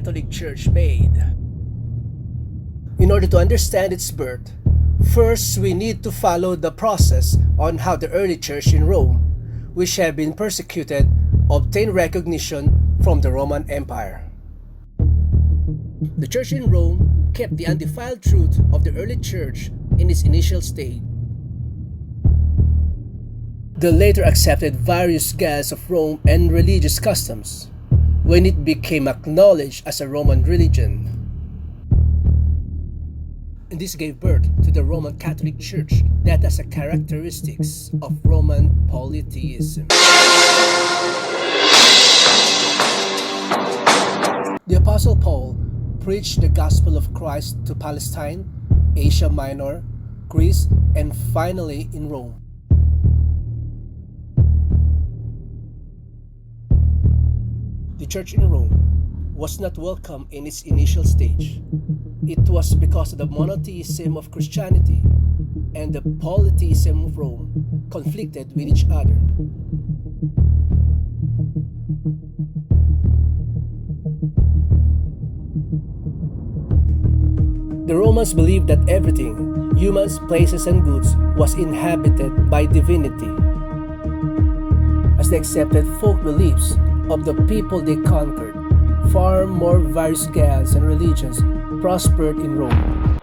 Catholic Church made. In order to understand its birth, first we need to follow the process on how the early church in Rome, which had been persecuted, obtained recognition from the Roman Empire. The church in Rome kept the undefiled truth of the early church in its initial state. They later accepted various gods of Rome and religious customs when it became acknowledged as a Roman religion. And this gave birth to the Roman Catholic Church that has a characteristics of Roman polytheism. The Apostle Paul preached the gospel of Christ to Palestine, Asia Minor, Greece, and finally in Rome. The church in Rome was not welcome in its initial stage. It was because of the monotheism of Christianity and the polytheism of Rome conflicted with each other. The Romans believed that everything, humans, places, and goods, was inhabited by divinity. As they accepted folk beliefs of the people they conquered, far more various gods and religions prospered in Rome.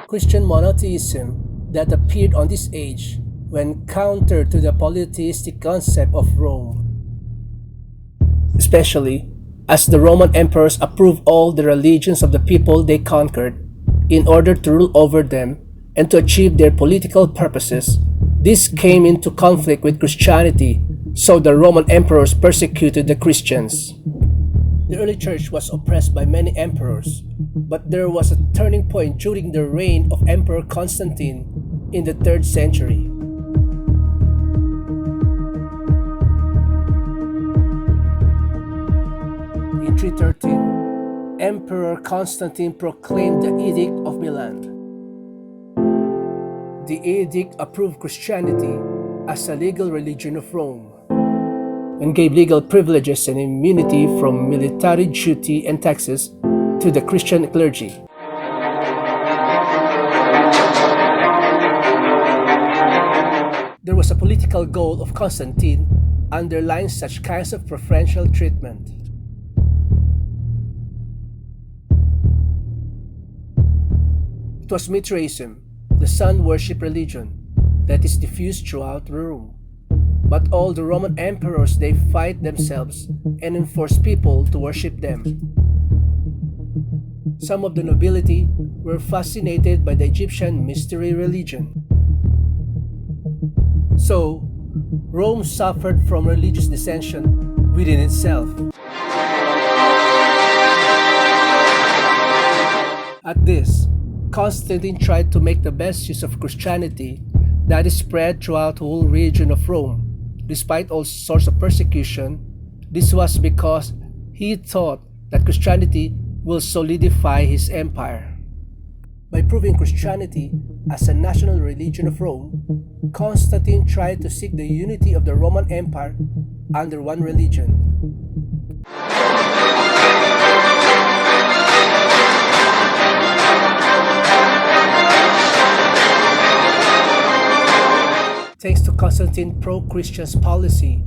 Christian monotheism that appeared on this age when counter to the polytheistic concept of Rome, especially as the Roman emperors approved all the religions of the people they conquered in order to rule over them and to achieve their political purposes. This came into conflict with Christianity, so the Roman emperors persecuted the Christians. The early church was oppressed by many emperors, but there was a turning point during the reign of Emperor Constantine in the 3rd century. In 313, Emperor Constantine proclaimed the Edict of Milan. The edict approved Christianity as a legal religion of Rome and gave legal privileges and immunity from military duty and taxes to the Christian clergy. There was a political goal of Constantine underlying such kinds of preferential treatment. It was Mithraism, the sun worship religion, that is diffused throughout Rome. But all the Roman emperors, they fight themselves and enforce people to worship them. Some of the nobility were fascinated by the Egyptian mystery religion. So, Rome suffered from religious dissension within itself. At this, Constantine tried to make the best use of Christianity that is spread throughout the whole region of Rome. Despite all sorts of persecution, this was because he thought that Christianity will solidify his empire. By proving Christianity as a national religion of Rome, Constantine tried to seek the unity of the Roman Empire under one religion. Thanks to Constantine's pro-Christian policy,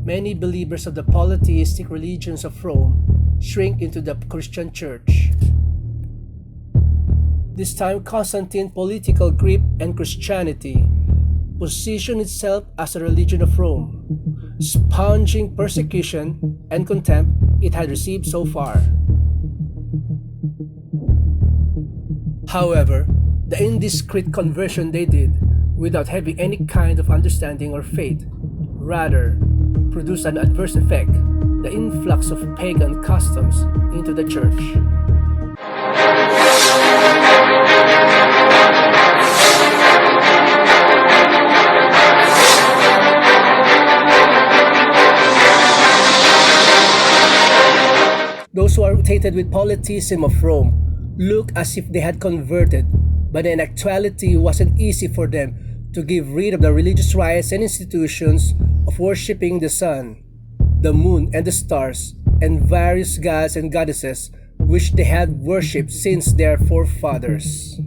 many believers of the polytheistic religions of Rome shrink into the Christian church. This time, Constantine's political grip and Christianity positioned itself as a religion of Rome, sponging persecution and contempt it had received so far. However, the indiscreet conversion they did, without having any kind of understanding or faith, rather produced an adverse effect, the influx of pagan customs into the church. Those who are tainted with polytheism of Rome look as if they had converted, but in actuality it wasn't easy for them to give rid of the religious rites and institutions of worshipping the sun, the moon, and the stars, and various gods and goddesses which they had worshipped since their forefathers.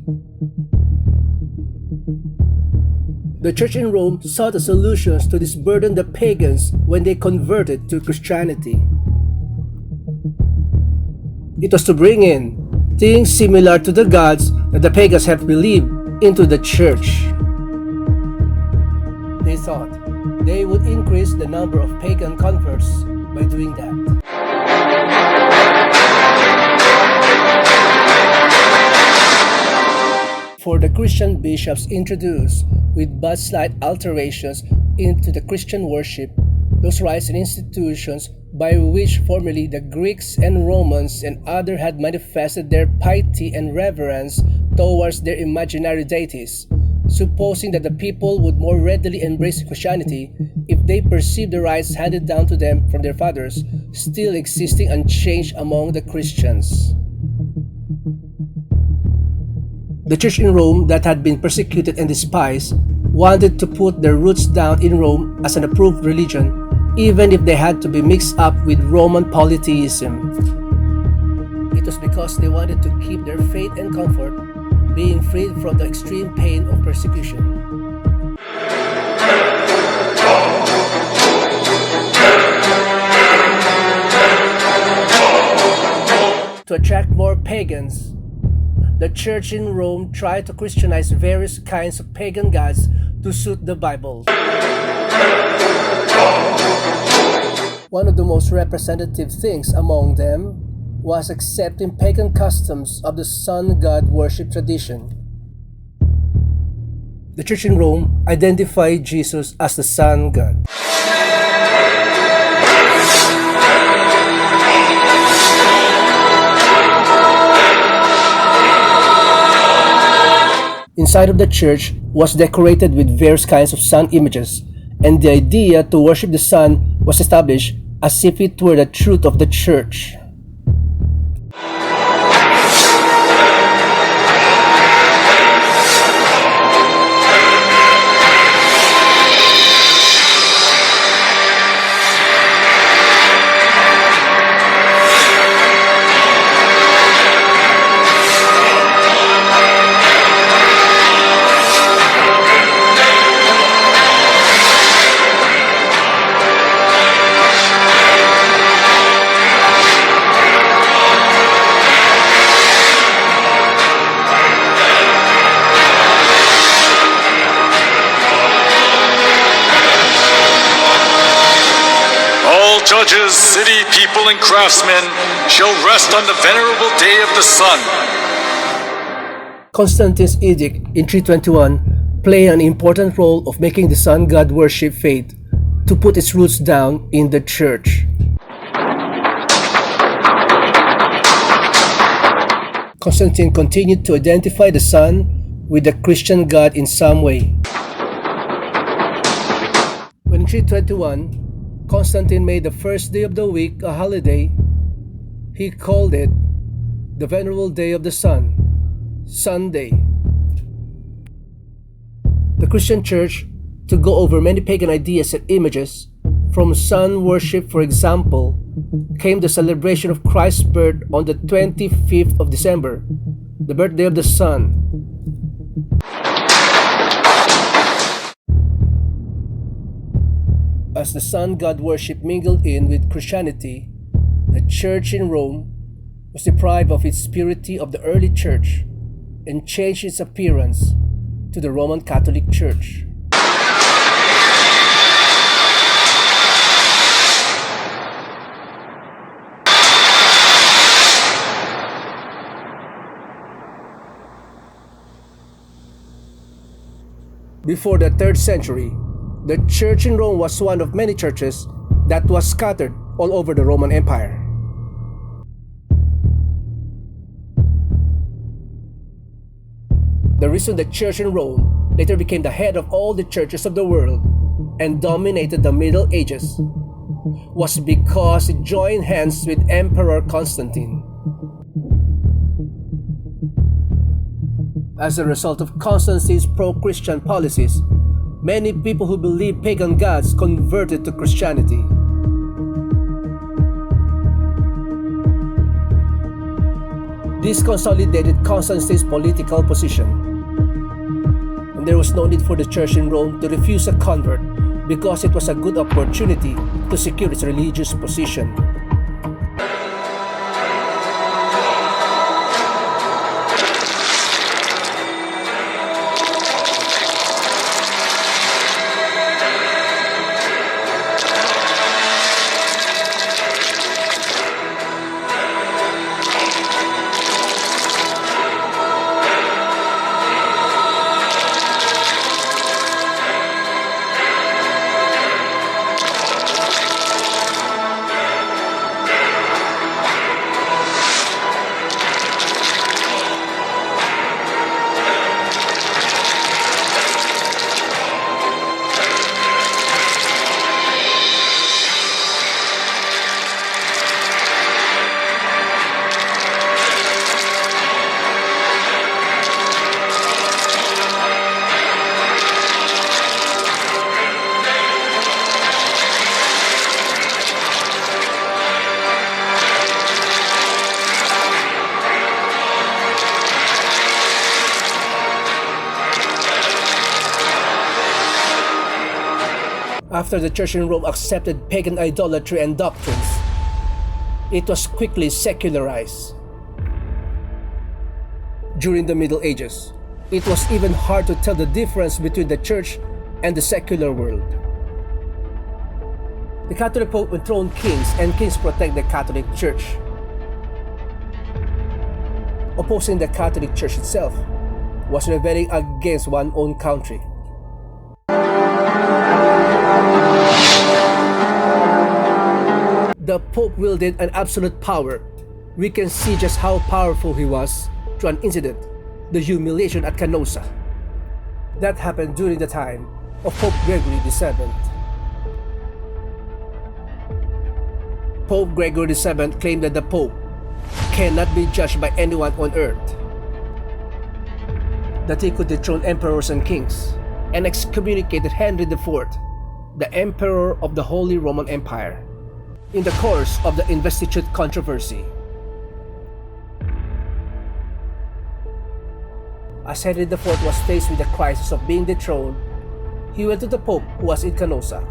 The church in Rome sought the solutions to this burden the pagans when they converted to Christianity. It was to bring in things similar to the gods that the pagans have believed into the church. They thought they would increase the number of pagan converts by doing that. For the Christian bishops introduced with but slight alterations into the Christian worship those rites and institutions by which formerly the Greeks and Romans and others had manifested their piety and reverence towards their imaginary deities, supposing that the people would more readily embrace Christianity if they perceived the rites handed down to them from their fathers still existing unchanged among the Christians. The church in Rome that had been persecuted and despised wanted to put their roots down in Rome as an approved religion, even if they had to be mixed up with Roman polytheism. It was because they wanted to keep their faith and comfort, being freed from the extreme pain of persecution. To attract more pagans, the church in Rome tried to Christianize various kinds of pagan gods to suit the Bible. One of the most representative things among them was accepting pagan customs of the sun god worship tradition. The church in Rome identified Jesus as the sun god. Inside of the church was decorated with various kinds of sun images, and the idea to worship the sun was established as if it were the truth of the church. Judges, city people, and craftsmen shall rest on the venerable day of the sun. Constantine's edict in 321 played an important role of making the sun god worship fade to put its roots down in the church. Constantine continued to identify the sun with the Christian god in some way. When in 321, Constantine made the first day of the week a holiday, he called it the Venerable Day of the Sun, Sunday. The Christian Church, to go over many pagan ideas and images, from sun worship for example, came the celebration of Christ's birth on the 25th of December, the birthday of the sun. As the sun god worship mingled in with Christianity, the church in Rome was deprived of its purity of the early church and changed its appearance to the Roman Catholic Church. Before the 3rd century, the church in Rome was one of many churches that was scattered all over the Roman Empire. The reason the church in Rome later became the head of all the churches of the world and dominated the Middle Ages was because it joined hands with Emperor Constantine. As a result of Constantine's pro-Christian policies, many people who believed pagan gods converted to Christianity. This consolidated Constantine's political position, and there was no need for the church in Rome to refuse a convert because it was a good opportunity to secure its religious position. After the church in Rome accepted pagan idolatry and doctrines, it was quickly secularized. During the Middle Ages, it was even hard to tell the difference between the church and the secular world. The Catholic Pope enthroned kings, and kings protect the Catholic Church. Opposing the Catholic Church itself was rebelling against one's own country. The Pope wielded an absolute power. We can see just how powerful he was through an incident, the humiliation at Canossa. That happened during the time of Pope Gregory VII. Pope Gregory VII claimed that the Pope cannot be judged by anyone on earth, that he could dethrone emperors and kings, and excommunicated Henry IV, the Emperor of the Holy Roman Empire, in the course of the investiture controversy. As Henry IV was faced with the crisis of being dethroned, he went to the Pope who was in Canossa.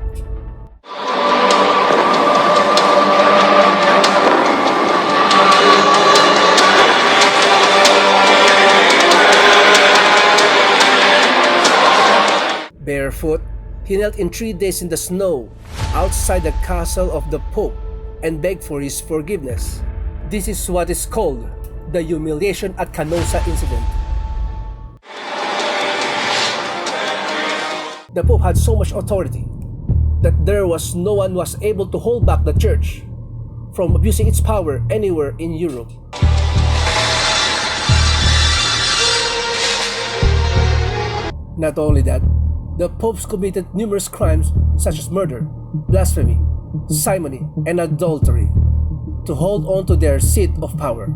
Barefoot, he knelt in 3 days in the snow outside the castle of the Pope and begged for his forgiveness. This is what is called the humiliation at Canossa incident. The Pope had so much authority that there was no one who was able to hold back the Church from abusing its power anywhere in Europe. Not only that, the popes committed numerous crimes such as murder, blasphemy, simony, and adultery to hold on to their seat of power.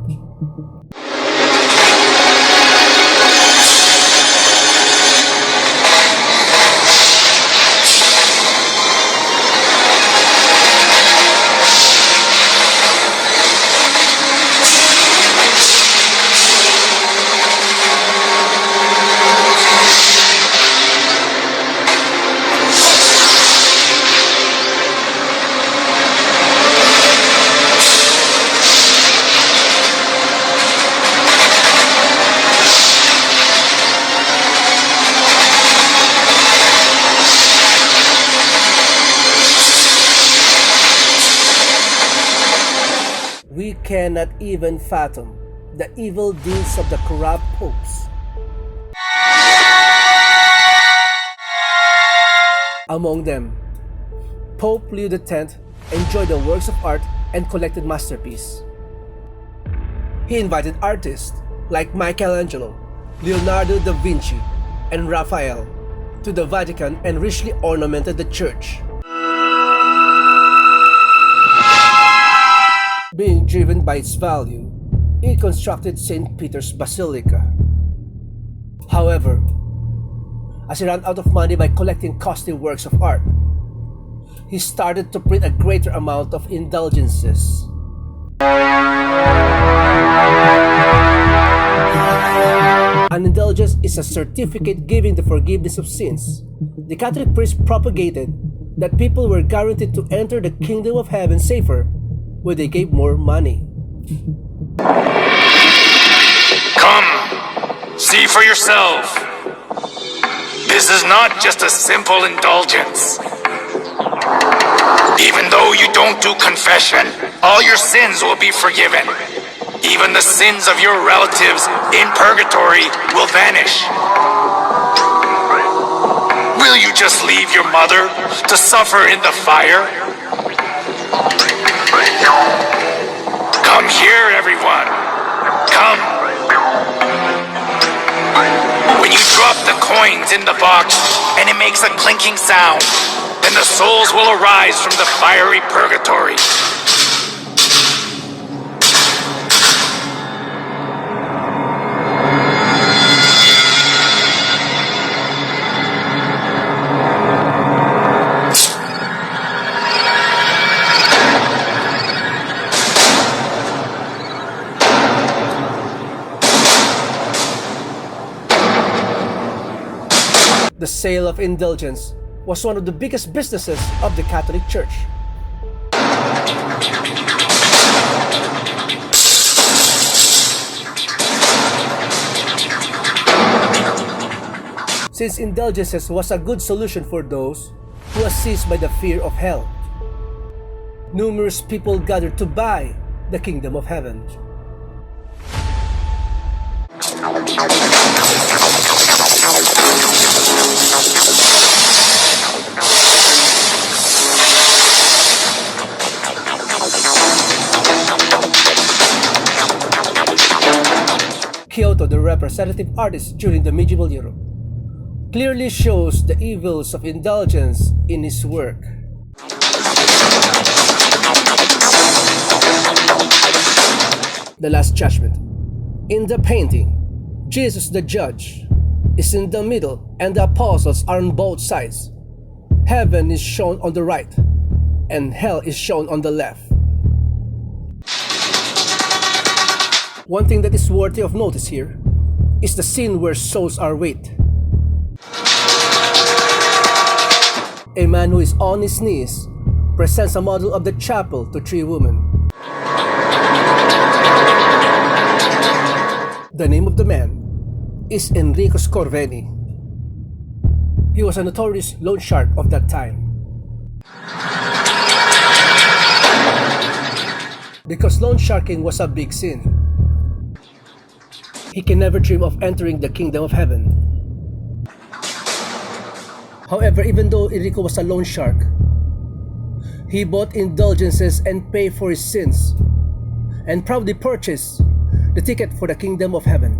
We cannot even fathom the evil deeds of the corrupt popes. Among them, Pope Leo X enjoyed the works of art and collected masterpieces. He invited artists like Michelangelo, Leonardo da Vinci, and Raphael to the Vatican and richly ornamented the church. Being driven by its value, he constructed St. Peter's Basilica. However, as he ran out of money by collecting costly works of art, he started to print a greater amount of indulgences. An indulgence is a certificate giving the forgiveness of sins. The Catholic priest propagated that people were guaranteed to enter the kingdom of heaven safer when they gave more money. Come, see for yourself. This is not just a simple indulgence. Even though you don't do confession, all your sins will be forgiven. Even the sins of your relatives in purgatory will vanish. Will you just leave your mother to suffer in the fire? Come here, everyone. Come. When you drop the coins in the box and it makes a clinking sound, then the souls will arise from the fiery purgatory. The sale of indulgence was one of the biggest businesses of the Catholic Church. Since indulgences was a good solution for those who are seized by the fear of hell, numerous people gathered to buy the kingdom of heaven. Giotto, the representative artist during the medieval Europe, clearly shows the evils of indulgence in his work. The Last Judgment. In the painting, Jesus the judge is in the middle and the apostles are on both sides. Heaven is shown on the right and hell is shown on the left. One thing that is worthy of notice here is the scene where souls are weighed. A man who is on his knees presents a model of the chapel to three women. The name of the man is Enrico Scorveni. He was a notorious loan shark of that time. Because loan sharking was a big sin, he can never dream of entering the kingdom of heaven. However, even though Enrico was a loan shark, he bought indulgences and paid for his sins, and proudly purchased the ticket for the kingdom of heaven.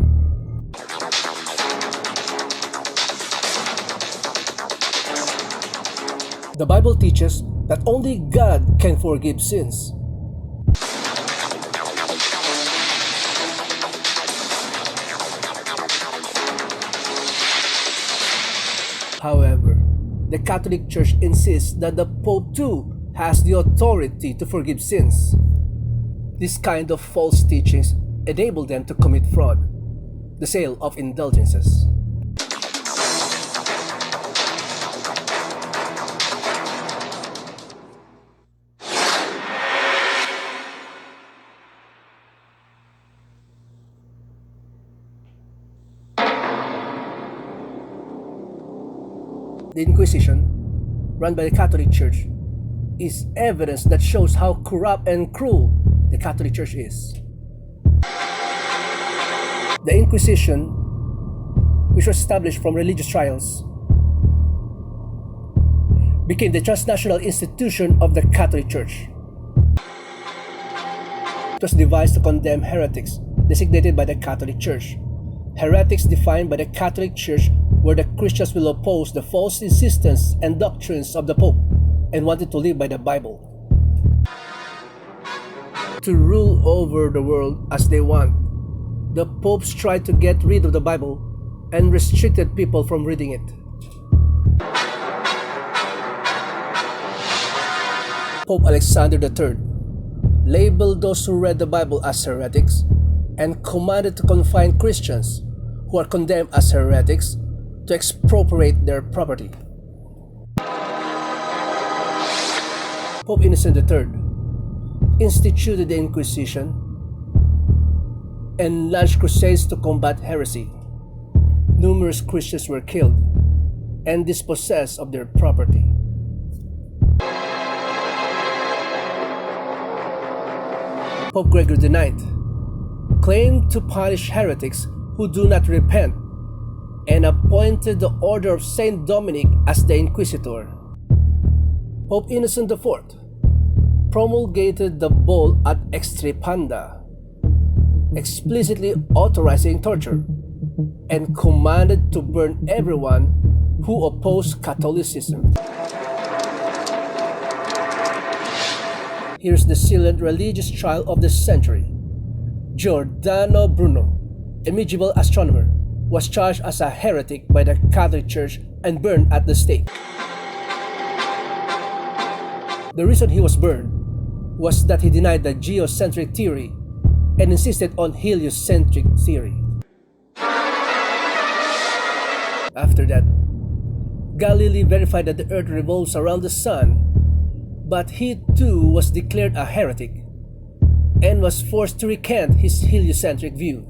The Bible teaches that only God can forgive sins. However, the Catholic Church insists that the Pope too has the authority to forgive sins. This kind of false teachings enable them to commit fraud, the sale of indulgences. The Inquisition, run by the Catholic Church, is evidence that shows how corrupt and cruel the Catholic Church is. The Inquisition, which was established from religious trials, became the transnational institution of the Catholic Church. It was devised to condemn heretics designated by the Catholic Church. Heretics defined by the Catholic Church were the Christians will oppose the false insistence and doctrines of the Pope and wanted to live by the Bible. To rule over the world as they want, the popes tried to get rid of the Bible and restricted people from reading it. Pope Alexander III labeled those who read the Bible as heretics and commanded to confine Christians who are condemned as heretics to expropriate their property. Pope Innocent III instituted the Inquisition and launched crusades to combat heresy. Numerous Christians were killed and dispossessed of their property. Pope Gregory IX claimed to punish heretics who do not repent and appointed the Order of Saint Dominic as the Inquisitor. Pope Innocent IV promulgated the Bull Ad Extirpanda, explicitly authorizing torture, and commanded to burn everyone who opposed Catholicism. Here's the silent religious trial of the century. Giordano Bruno, a medieval astronomer, was charged as a heretic by the Catholic Church and burned at the stake. The reason he was burned was that he denied the geocentric theory and insisted on heliocentric theory. After that, Galilei verified that the Earth revolves around the Sun, but he too was declared a heretic and was forced to recant his heliocentric view.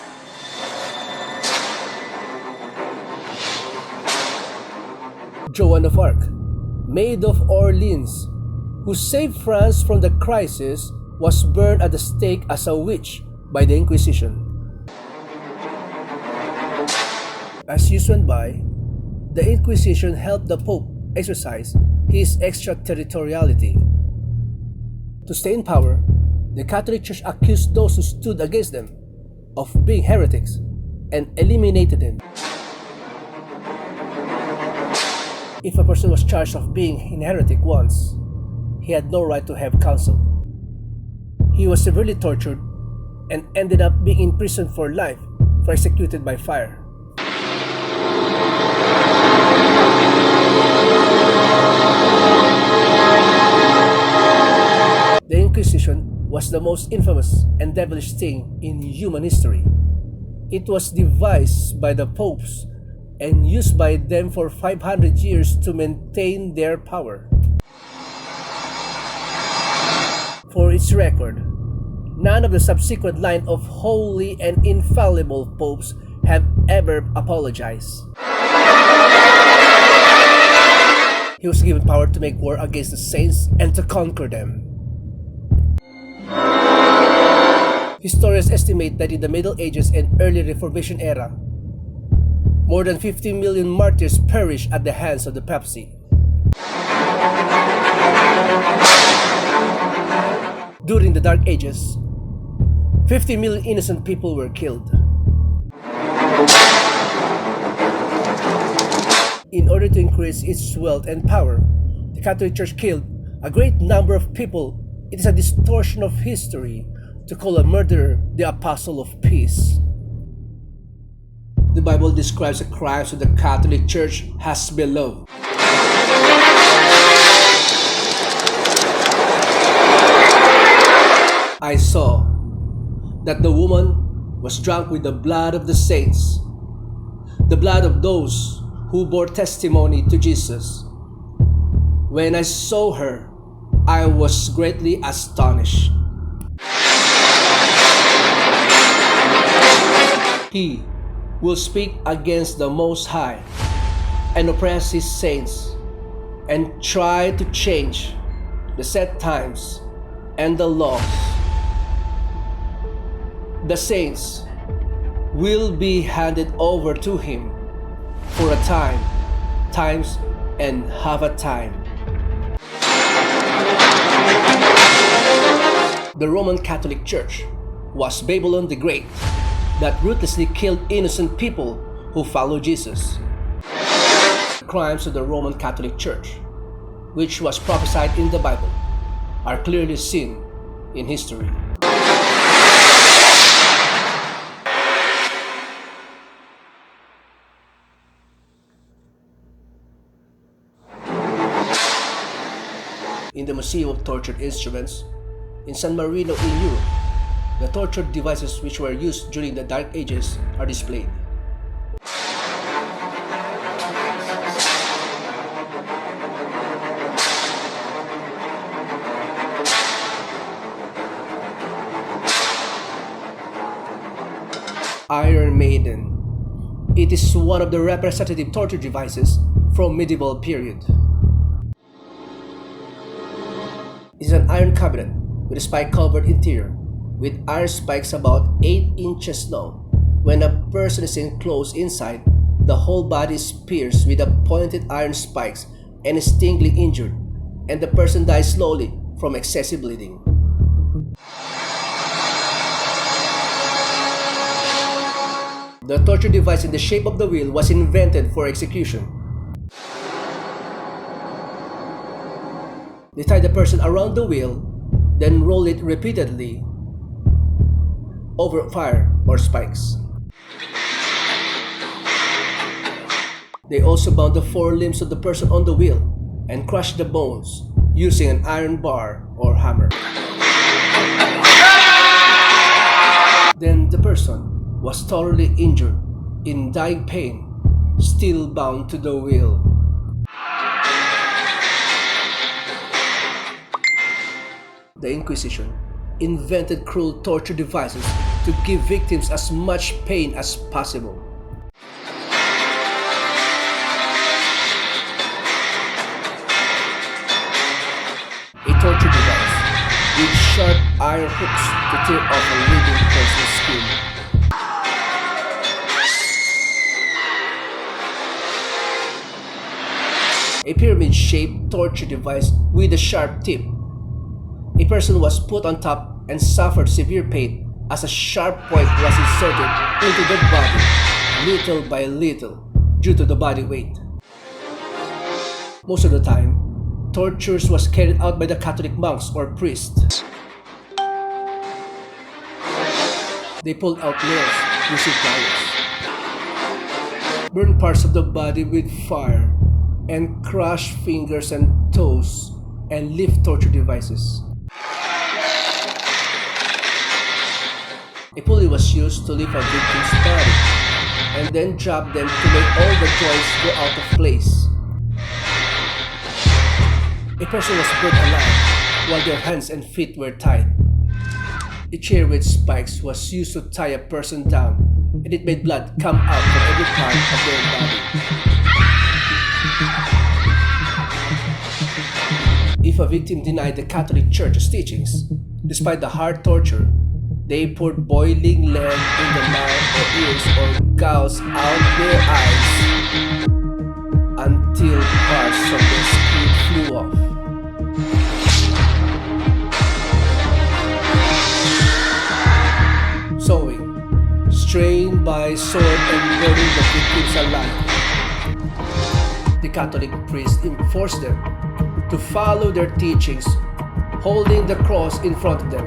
Joan of Arc, Maid of Orleans, who saved France from the crisis, was burned at the stake as a witch by the Inquisition. As years went by, the Inquisition helped the Pope exercise his extraterritoriality. To stay in power, the Catholic Church accused those who stood against them of being heretics and eliminated them. If a person was charged of being a heretic once, he had no right to have counsel. He was severely tortured and ended up being imprisoned for life or executed by fire. The Inquisition was the most infamous and devilish thing in human history. It was devised by the popes and used by them for 500 years to maintain their power. For its record, none of the subsequent line of holy and infallible popes have ever apologized. He was given power to make war against the saints and to conquer them. Historians estimate that in the Middle Ages and early Reformation era, more than 50 million martyrs perished at the hands of the papacy. During the Dark Ages, 50 million innocent people were killed. In order to increase its wealth and power, the Catholic Church killed a great number of people. It is a distortion of history to call a murderer the apostle of peace. The Bible describes the crimes of the Catholic Church as below. I saw that the woman was drunk with the blood of the saints, the blood of those who bore testimony to Jesus. When I saw her, I was greatly astonished. He will speak against the Most High and oppress his saints and try to change the set times and the laws. The saints will be handed over to him for a time, times, and half a time. The Roman Catholic Church was Babylon the Great that ruthlessly killed innocent people who followed Jesus. The crimes of the Roman Catholic Church, which was prophesied in the Bible, are clearly seen in history. In the Museum of Tortured Instruments, in San Marino in Europe, the torture devices which were used during the Dark Ages are displayed. Iron Maiden. It is one of the representative torture devices from medieval period. It is an iron cabinet with a spike-covered interior, with iron spikes about 8 inches long. When a person is enclosed inside, the whole body is pierced with the pointed iron spikes and is distinctly injured, and the person dies slowly from excessive bleeding. The torture device in the shape of the wheel was invented for execution. They tie the person around the wheel, then roll it repeatedly over fire or spikes. They also bound the 4 limbs of the person on the wheel and crushed the bones using an iron bar or hammer. Then the person was thoroughly injured, in dying pain, still bound to the wheel. The Inquisition invented cruel torture devices to give victims as much pain as possible. A torture device with sharp iron hooks to tear off a living person's skin. A pyramid-shaped torture device with a sharp tip. A person was put on top and suffered severe pain as a sharp point was inserted into the body, little by little, due to the body weight. Most of the time, tortures was carried out by the Catholic monks or priests. They pulled out nails using pliers, burned parts of the body with fire, and crushed fingers and toes, and lift torture devices. A pulley was used to lift a victim's body, and then drop them to make all the joints go out of place. A person was burned alive while their hands and feet were tied. A chair with spikes was used to tie a person down, and it made blood come out from every part of their body. If a victim denied the Catholic Church's teachings, despite the hard torture, they poured boiling lead in the mouth or ears or gouged out their eyes until parts of their skin flew off. Sewing, strained by sword and burning the victims alive. The Catholic priests enforced them to follow their teachings, holding the cross in front of them.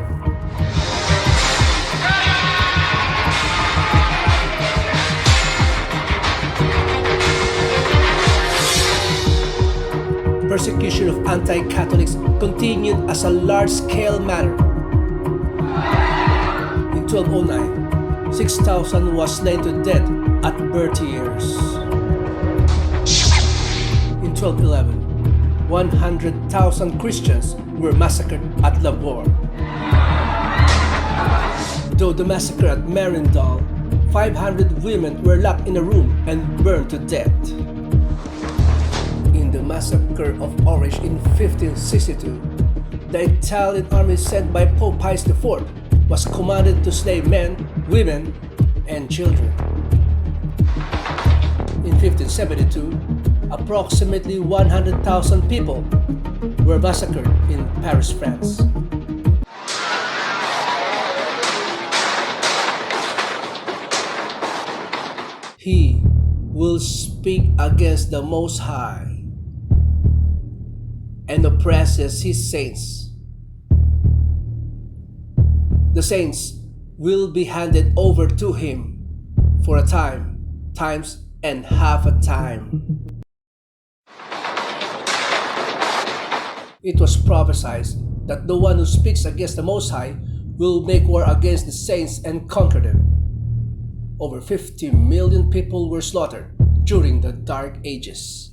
Persecution of anti-Catholics continued as a large-scale matter. In 1209, 6,000 was slain to death at Berthiers. In 1211, 100,000 Christians were massacred at Lavore. Though the massacre at Merindal, 500 women were locked in a room and burned to death. In the massacre of Orange in 1562, the Italian army sent by Pope Pius IV was commanded to slay men, women, and children. In 1572, approximately 100,000 people were massacred in Paris, France. He will speak against the Most High and oppresses his saints. The saints will be handed over to him for a time, times, and half a time. It was prophesied that the one who speaks against the Most High will make war against the saints and conquer them. Over 50 million people were slaughtered during the Dark Ages.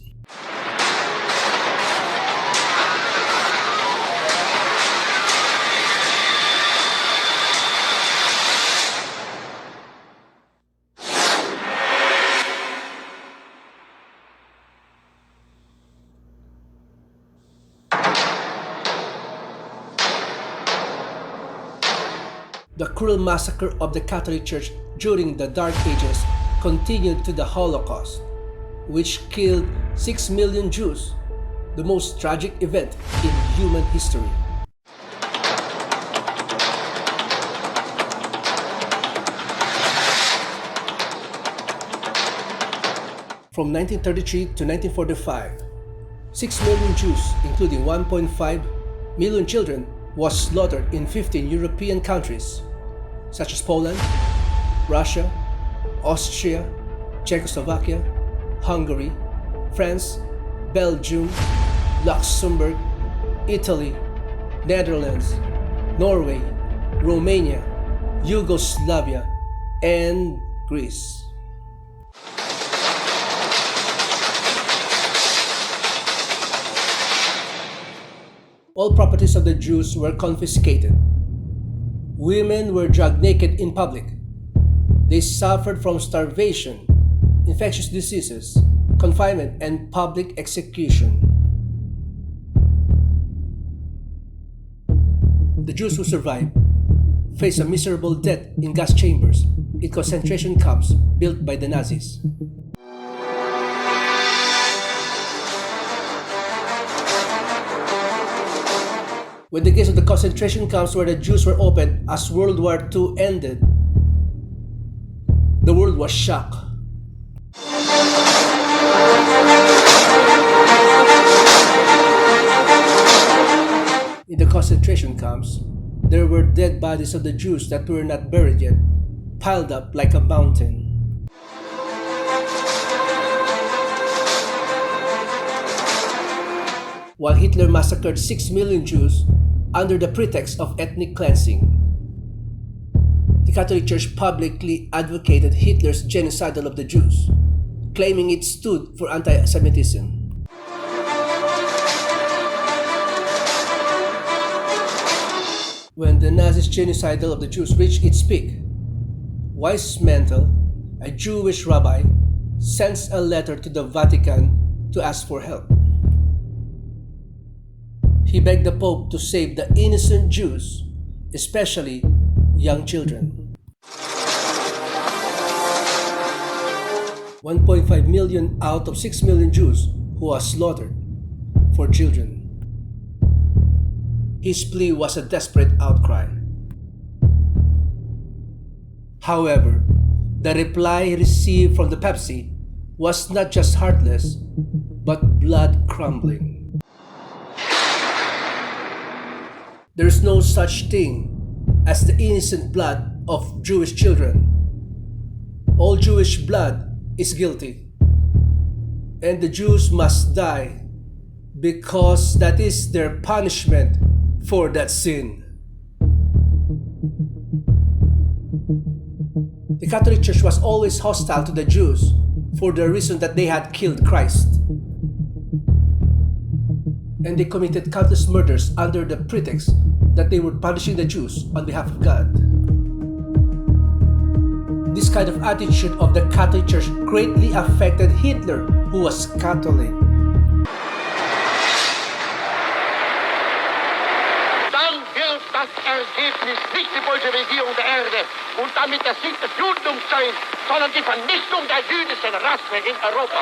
The cruel massacre of the Catholic Church during the Dark Ages continued to the Holocaust, which killed 6 million Jews, the most tragic event in human history. From 1933 to 1945, 6 million Jews, including 1.5 million children, was slaughtered in 15 European countries, such as Poland, Russia, Austria, Czechoslovakia, Hungary, France, Belgium, Luxembourg, Italy, Netherlands, Norway, Romania, Yugoslavia, and Greece. All properties of the Jews were confiscated. Women were dragged naked in public. They suffered from starvation, infectious diseases, confinement, and public execution. The Jews who survived faced a miserable death in gas chambers in concentration camps built by the Nazis. When the gates of the concentration camps where the Jews were opened as World War II ended, the world was shocked. In the concentration camps, there were dead bodies of the Jews that were not buried yet, piled up like a mountain. While Hitler massacred 6 million Jews under the pretext of ethnic cleansing, the Catholic Church publicly advocated Hitler's genocidal of the Jews, claiming it stood for anti-Semitism. When the Nazis' genocidal of the Jews reached its peak, Weizmantel, a Jewish rabbi, sends a letter to the Vatican to ask for help. He begged the Pope to save the innocent Jews, especially young children. 1.5 million out of 6 million Jews who were slaughtered for children. His plea was a desperate outcry. However, the reply he received from the papacy was not just heartless, but blood-crumbling. There is no such thing as the innocent blood of Jewish children. All Jewish blood is guilty, and the Jews must die because that is their punishment for that sin. The Catholic Church was always hostile to the Jews for the reason that they had killed Christ. And they committed countless murders under the pretext that they were punishing the Jews on behalf of God. This kind of attitude of the Catholic Church greatly affected Hitler, who was Catholic. Dann wird das Ergebnis nicht die Bolschewisierung der Erde und damit der Sieg des Judentums sein, sondern die Vernichtung der jüdischen Rasse in Europa.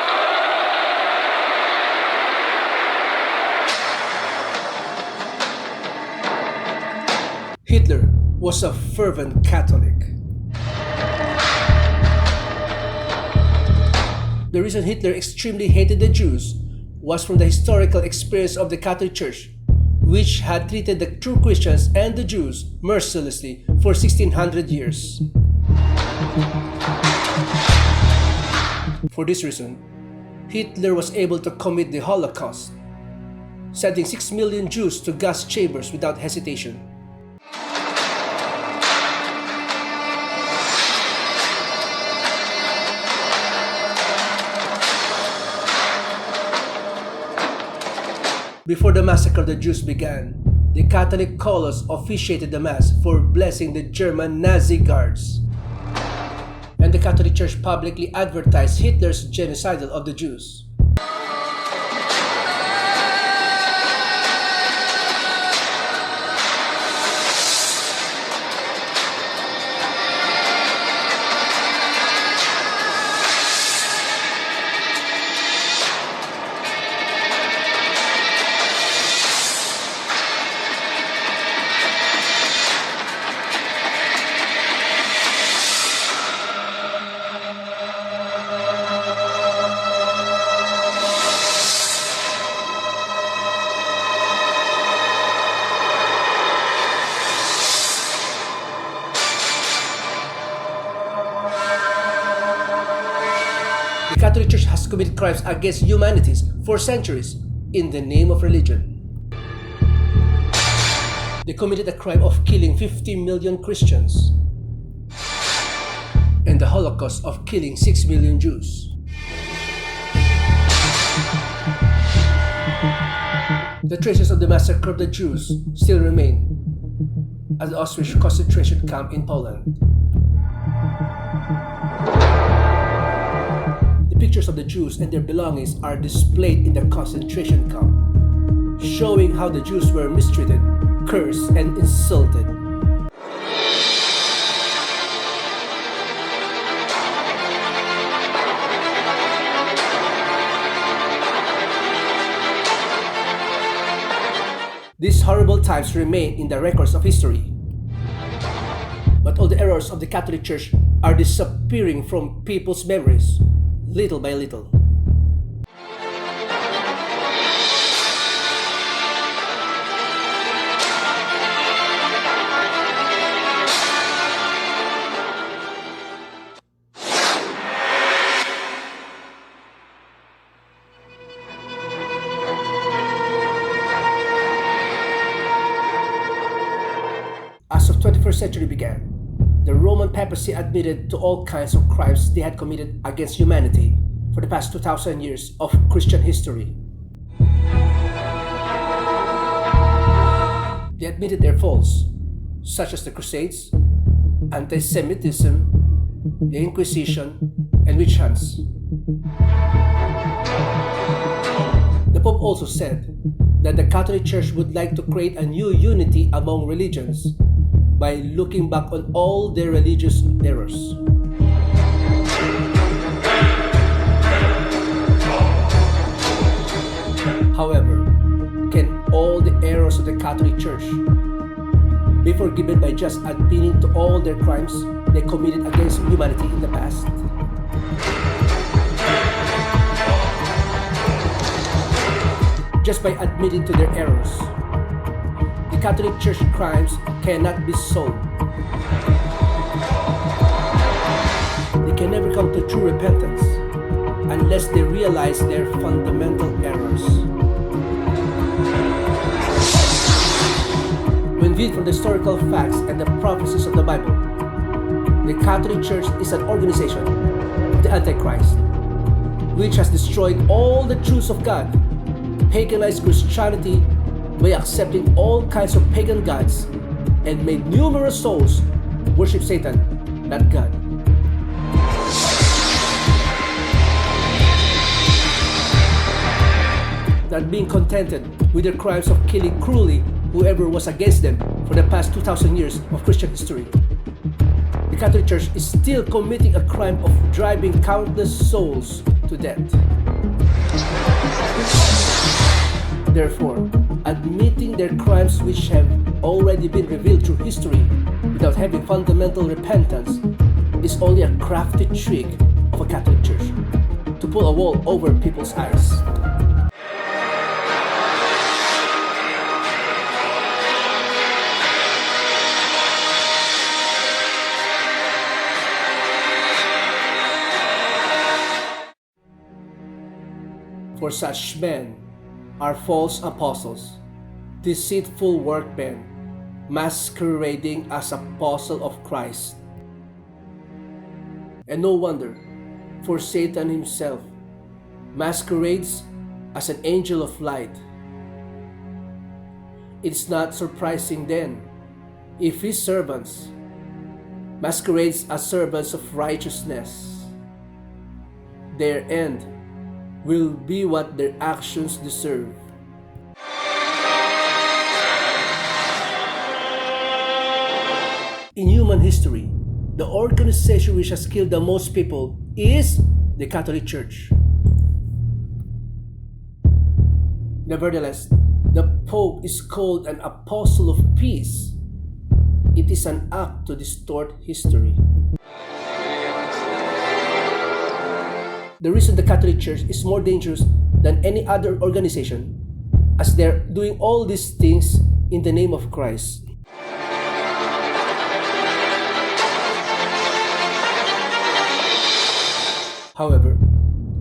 Hitler was a fervent Catholic. The reason Hitler extremely hated the Jews was from the historical experience of the Catholic Church, which had treated the true Christians and the Jews mercilessly for 1600 years. For this reason, Hitler was able to commit the Holocaust. sending 6 million Jews to gas chambers without hesitation. Before the massacre of the Jews began, the Catholic colors officiated the Mass for blessing the German Nazi guards. And the Catholic Church publicly advertised Hitler's genocidal of the Jews. The Catholic Church has committed crimes against humanity for centuries in the name of religion. They committed a crime of killing 50 million Christians and the Holocaust of killing 6 million Jews. The traces of the massacre of the Jews still remain at the Auschwitz concentration camp in Poland. Pictures of the Jews and their belongings are displayed in the concentration camp, showing how the Jews were mistreated, cursed, and insulted. These horrible times remain in the records of history. But all the errors of the Catholic Church are disappearing from people's memories, little by little. As the 21st century began, the Roman papacy admitted to all kinds of crimes they had committed against humanity for the past 2,000 years of Christian history. They admitted their faults, such as the Crusades, anti-Semitism, the Inquisition, and witch hunts. The Pope also said that the Catholic Church would like to create a new unity among religions by looking back on all their religious errors. However, can all the errors of the Catholic Church be forgiven by just admitting to all their crimes they committed against humanity in the past? Just by admitting to their errors, the Catholic Church crimes cannot be solved. They can never come to true repentance unless they realize their fundamental errors. When viewed from the historical facts and the prophecies of the Bible, the Catholic Church is an organization of the Antichrist, which has destroyed all the truths of God, paganized Christianity by accepting all kinds of pagan gods, and made numerous souls worship Satan, not God. Not being contented with their crimes of killing cruelly whoever was against them for the past 2,000 years of Christian history, the Catholic Church is still committing a crime of driving countless souls to death. Therefore, admitting their crimes which have already been revealed through history without having fundamental repentance is only a crafty trick of a Catholic Church to pull a wall over people's eyes. For such men are false apostles, deceitful workmen, masquerading as apostles of Christ. And no wonder, for Satan himself masquerades as an angel of light. It's not surprising then if his servants masquerades as servants of righteousness. Their end will be what their actions deserve. In human history, the organization which has killed the most people is the Catholic Church. Nevertheless, the Pope is called an apostle of peace. It is an act to distort history. The reason the Catholic Church is more dangerous than any other organization, as they're doing all these things in the name of Christ. However,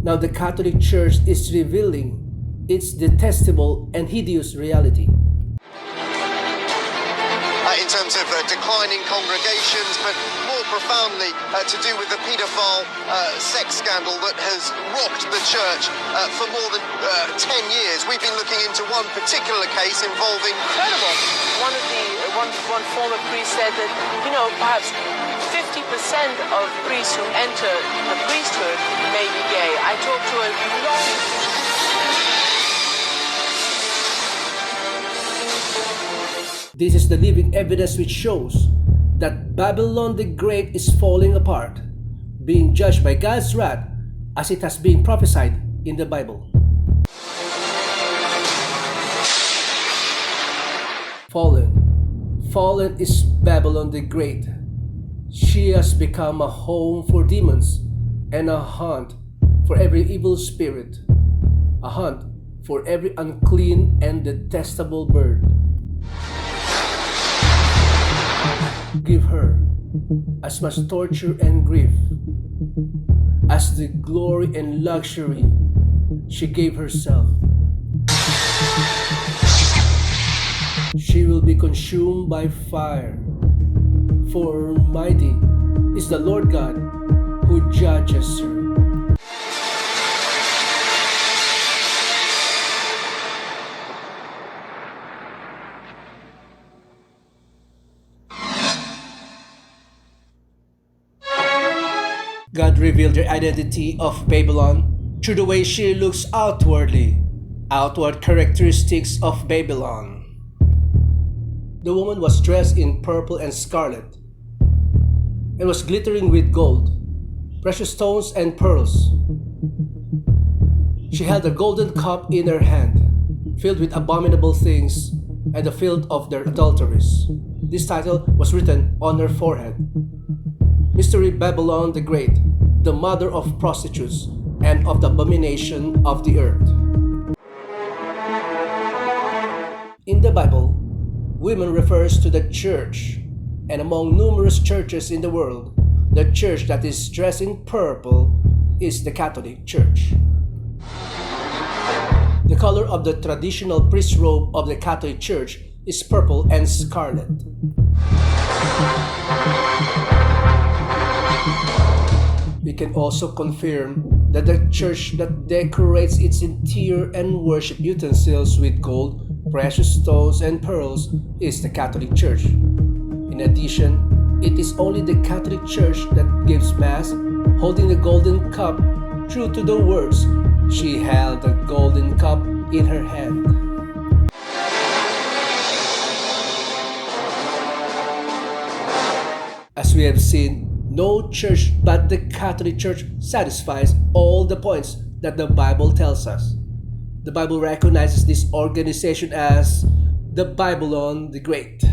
now the Catholic Church is revealing its detestable and hideous reality. In terms of declining congregations, but more profoundly to do with the paedophile sex scandal that has rocked the church for more than 10 years. We've been looking into one particular case involving... Incredible. One former priest said that, perhaps 50% of priests who enter the priesthood may be gay. I talked to a long... This is the living evidence which shows that Babylon the Great is falling apart, being judged by God's wrath as it has been prophesied in the Bible. Fallen is Babylon the Great. She has become a home for demons and a haunt for every evil spirit, a haunt for every unclean and detestable bird. Give her as much torture and grief as the glory and luxury she gave herself. She will be consumed by fire, for mighty is the Lord God who judges her. God revealed the identity of Babylon through the way she looks outwardly, outward characteristics of Babylon. The woman was dressed in purple and scarlet, and was glittering with gold, precious stones and pearls. She held a golden cup in her hand, filled with abominable things and the filth of their adulteries. This title was written on her forehead: Mystery Babylon the Great, the mother of prostitutes and of the abomination of the earth. In the Bible, women refers to the church, and among numerous churches in the world, the church that is dressed in purple is the Catholic Church. The color of the traditional priest robe of the Catholic Church is purple and scarlet. We can also confirm that the church that decorates its interior and worship utensils with gold, precious stones, and pearls is the Catholic Church. In addition, it is only the Catholic Church that gives Mass holding the golden cup, true to the words, "She held the golden cup in her hand." As we have seen, no church but the Catholic Church satisfies all the points that the Bible tells us. The Bible recognizes this organization as the Babylon the Great.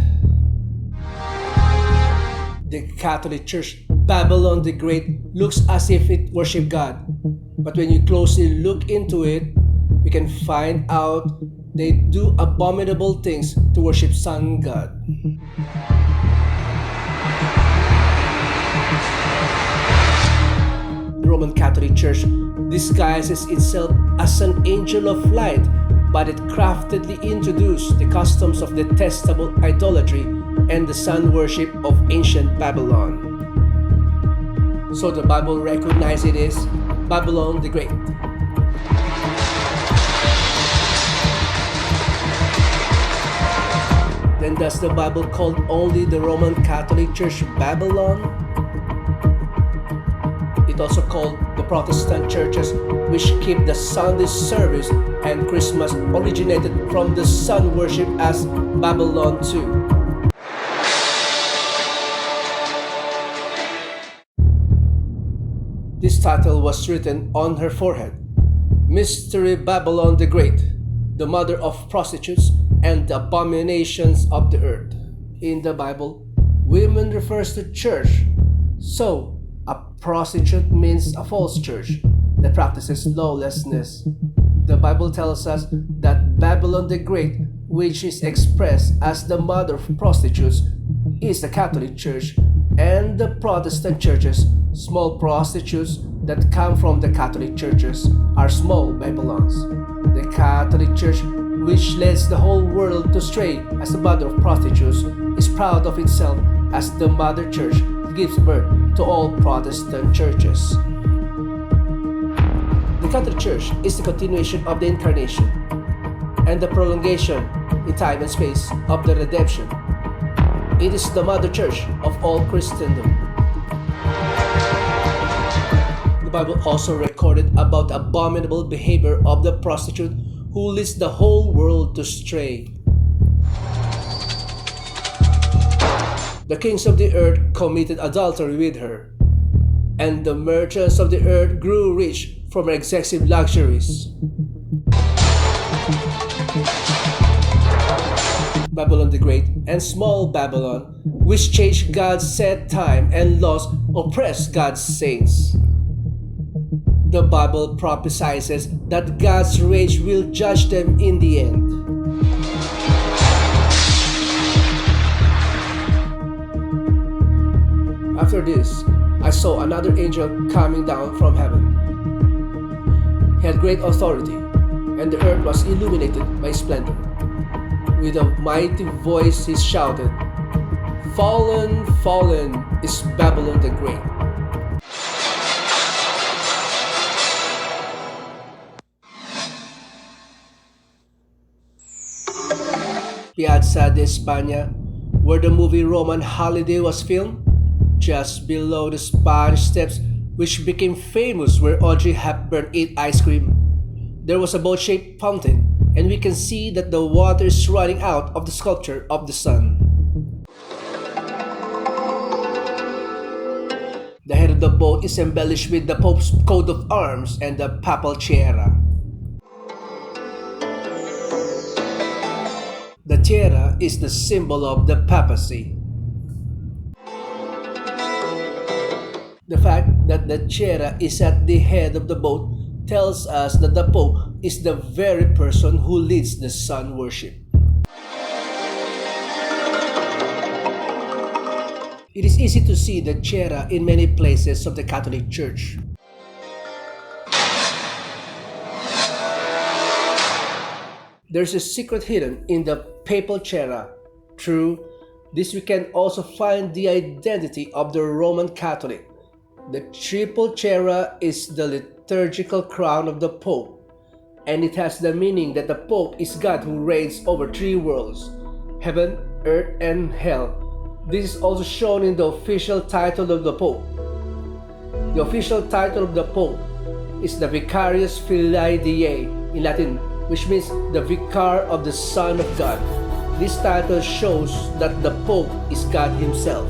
The Catholic Church, Babylon the Great, looks as if it worships God. But when you closely look into it, we can find out they do abominable things to worship Sun God. The Roman Catholic Church disguises itself as an angel of light but it craftily introduced the customs of detestable idolatry and the sun worship of ancient Babylon. So the Bible recognizes it as Babylon the Great. Then does the Bible call only the Roman Catholic Church Babylon? It also called the Protestant churches which keep the Sunday service and Christmas originated from the sun worship as Babylon too. This title was written on her forehead: Mystery Babylon the Great, the mother of prostitutes and the abominations of the earth. In the Bible, women refers to church. So, a prostitute means a false church that practices lawlessness. The Bible tells us that Babylon the Great, which is expressed as the mother of prostitutes, is the Catholic Church, and the Protestant churches, small prostitutes that come from the Catholic churches, are small Babylons. The Catholic Church, which leads the whole world to stray as the mother of prostitutes, is proud of itself as the mother church that gives birth to all Protestant churches. The Catholic Church is the continuation of the Incarnation and the prolongation in time and space of the redemption. It is the mother church of all Christendom. The Bible also recorded about the abominable behavior of the prostitute who leads the whole world to stray. The kings of the earth committed adultery with her, and the merchants of the earth grew rich from her excessive luxuries. Babylon the Great and Small Babylon, which changed God's set time and laws, oppressed God's saints. The Bible prophesies that God's rage will judge them in the end. After this, I saw another angel coming down from heaven. He had great authority, and the earth was illuminated by splendor. With a mighty voice he shouted, "Fallen, fallen is Babylon the Great." Piazza de España, where the movie Roman Holiday was filmed, just below the Spanish Steps, which became famous where Audrey Hepburn ate ice cream, there was a boat-shaped fountain, and we can see that the water is running out of the sculpture of the sun. The head of the boat is embellished with the Pope's coat of arms and the papal tiara. The tiara is the symbol of the papacy. The fact that the tiara is at the head of the boat tells us that the Pope is the very person who leads the sun worship. It is easy to see the tiara in many places of the Catholic Church. There's a secret hidden in the papal tiara. Through this we can also find the identity of the Roman Catholic. The triple tiara is the liturgical crown of the Pope, and it has the meaning that the Pope is God who reigns over three worlds, heaven, earth, and hell. This is also shown in the official title of the Pope. The official title of the Pope is the Vicarius Filii Dei in Latin, which means the Vicar of the Son of God. This title shows that the Pope is God himself.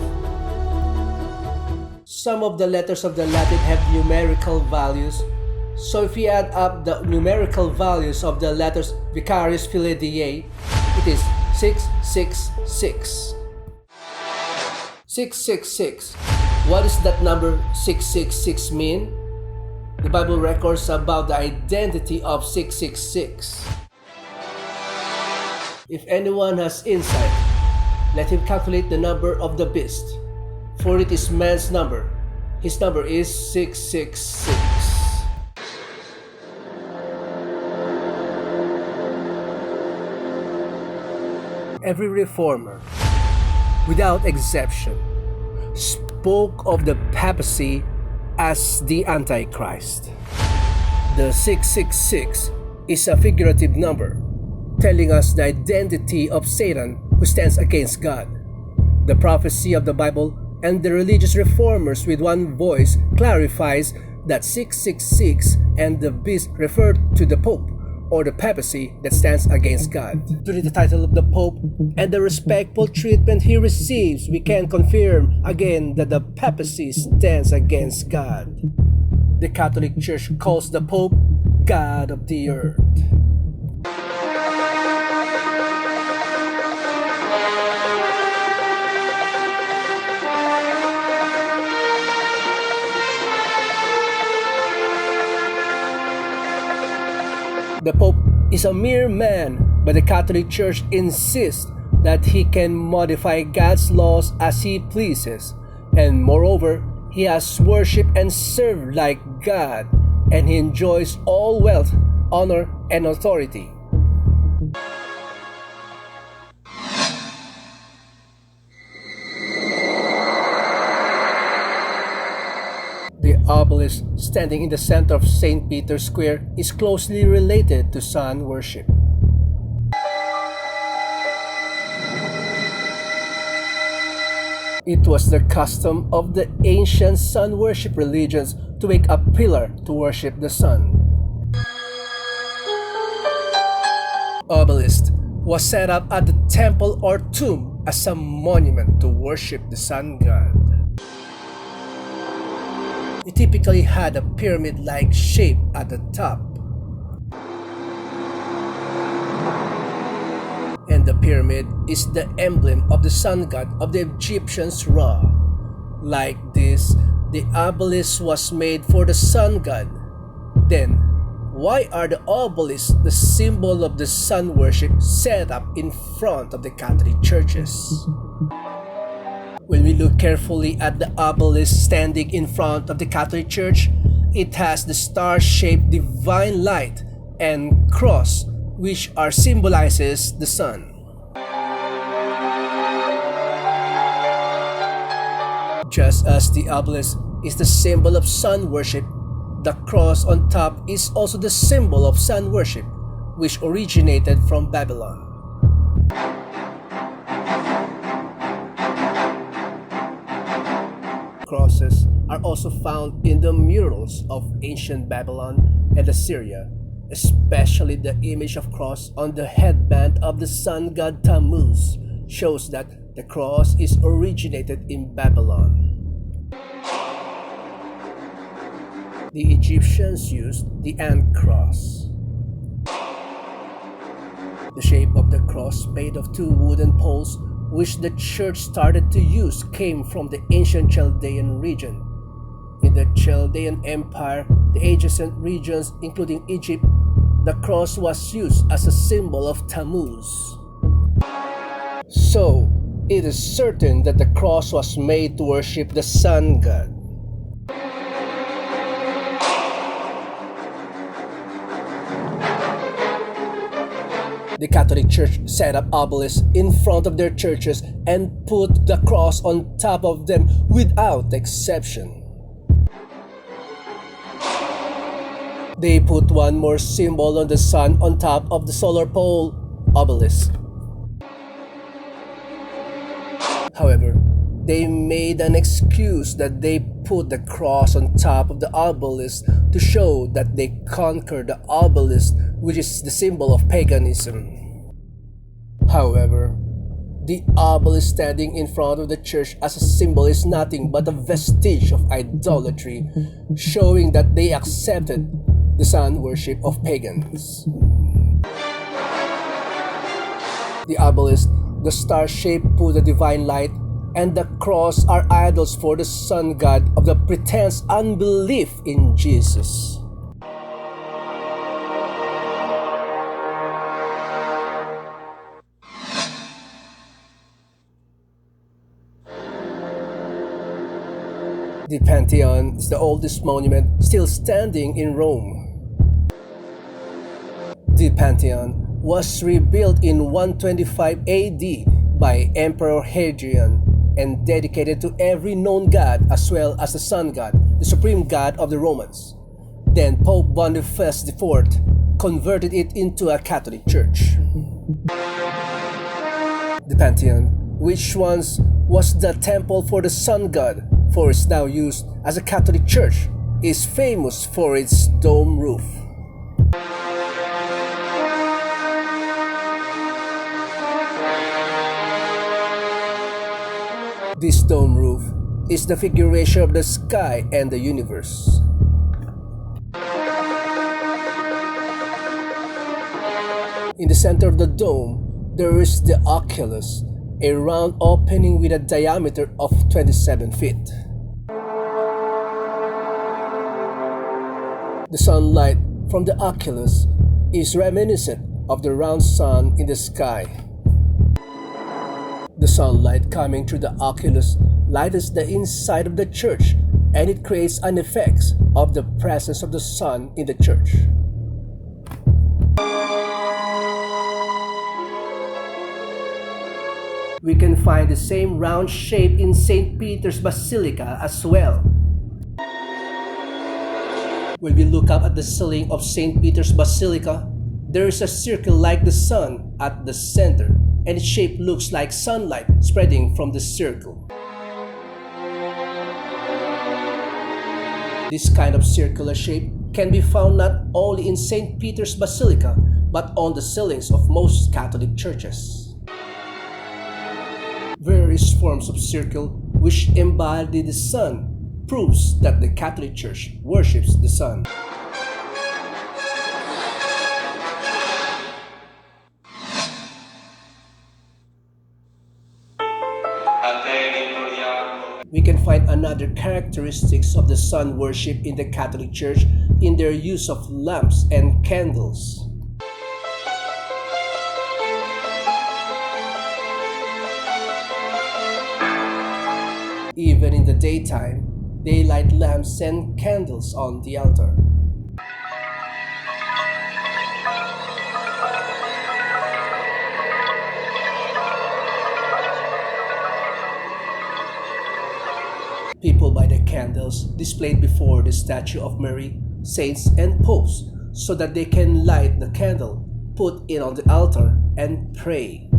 Some of the letters of the Latin have numerical values, so if we add up the numerical values of the letters Vicarius Filii Dei, it is 666. 666. What does that number 666 mean? The Bible records about the identity of 666. If anyone has insight, let him calculate the number of the beast, for it is man's number. His number is 666. every reformer, without exception, spoke of the papacy as the Antichrist. The 666 is a figurative number, telling us the identity of Satan who stands against God. The prophecy of the Bible and the religious reformers with one voice clarifies that 666 and the beast refer to the Pope, or the papacy that stands against God. Due to the title of the Pope and the respectful treatment he receives, we can confirm again that the papacy stands against God. The Catholic Church calls the Pope God of the Earth. The Pope is a mere man, but the Catholic Church insists that he can modify God's laws as he pleases, and moreover, he has worshipped and served like God, and he enjoys all wealth, honor, and authority. The obelisk standing in the center of St. Peter's Square is closely related to sun worship. It was the custom of the ancient sun worship religions to make a pillar to worship the sun. Obelisk was set up at the temple or tomb as a monument to worship the sun god. It typically had a pyramid-like shape at the top, and the pyramid is the emblem of the sun god of the Egyptians, Ra. Like this, the obelisk was made for the sun god. Then, why are the obelisks, the symbol of the sun worship, set up in front of the Catholic churches? When we look carefully at the obelisk standing in front of the Catholic Church, it has the star-shaped divine light and cross, which are symbolizes the sun. Just as the obelisk is the symbol of sun worship, the cross on top is also the symbol of sun worship, which originated from Babylon. Crosses are also found in the murals of ancient Babylon and Assyria, especially the image of cross on the headband of the sun god Tammuz shows that the cross is originated in Babylon. The Egyptians used the ant cross. The shape of the cross made of two wooden poles which the church started to use came from the ancient Chaldean region. In the Chaldean Empire, the adjacent regions including Egypt, the cross was used as a symbol of Tammuz. So, it is certain that the cross was made to worship the sun god. The Catholic Church set up obelisks in front of their churches and put the cross on top of them without exception. They put one more symbol on the sun on top of the solar pole obelisk. However, they made an excuse that they put the cross on top of the obelisk to show that they conquered the obelisk, which is the symbol of paganism. However, the obelisk standing in front of the church as a symbol is nothing but a vestige of idolatry, showing that they accepted the sun worship of pagans. The obelisk, the star shape put the divine light, and the cross are idols for the sun god of the pretense unbelief in Jesus. The Pantheon is the oldest monument still standing in Rome. The Pantheon was rebuilt in 125 AD by Emperor Hadrian and dedicated to every known god as well as the sun god, the supreme god of the Romans. Then Pope Boniface IV converted it into a Catholic church. The Pantheon, which once was the temple for the sun god, for is now used as a Catholic church, is famous for its dome roof. This dome roof is the figuration of the sky and the universe. In the center of the dome, there is the oculus, a round opening with a diameter of 27 feet. The sunlight from the oculus is reminiscent of the round sun in the sky. The sunlight coming through the oculus lightens the inside of the church, and it creates an effect of the presence of the sun in the church. We can find the same round shape in St. Peter's Basilica as well. When we look up at the ceiling of St. Peter's Basilica, there is a circle like the sun at the center, and its shape looks like sunlight spreading from the circle. This kind of circular shape can be found not only in St. Peter's Basilica, but on the ceilings of most Catholic churches. Various forms of circle which embody the sun proves that the Catholic Church worships the sun. We can find another characteristics of the sun worship in the Catholic Church in their use of lamps and candles. Even in the daytime, they light lamps and candles on the altar. People buy the candles displayed before the statue of Mary, saints, and popes so that they can light the candle, put it on the altar, and pray.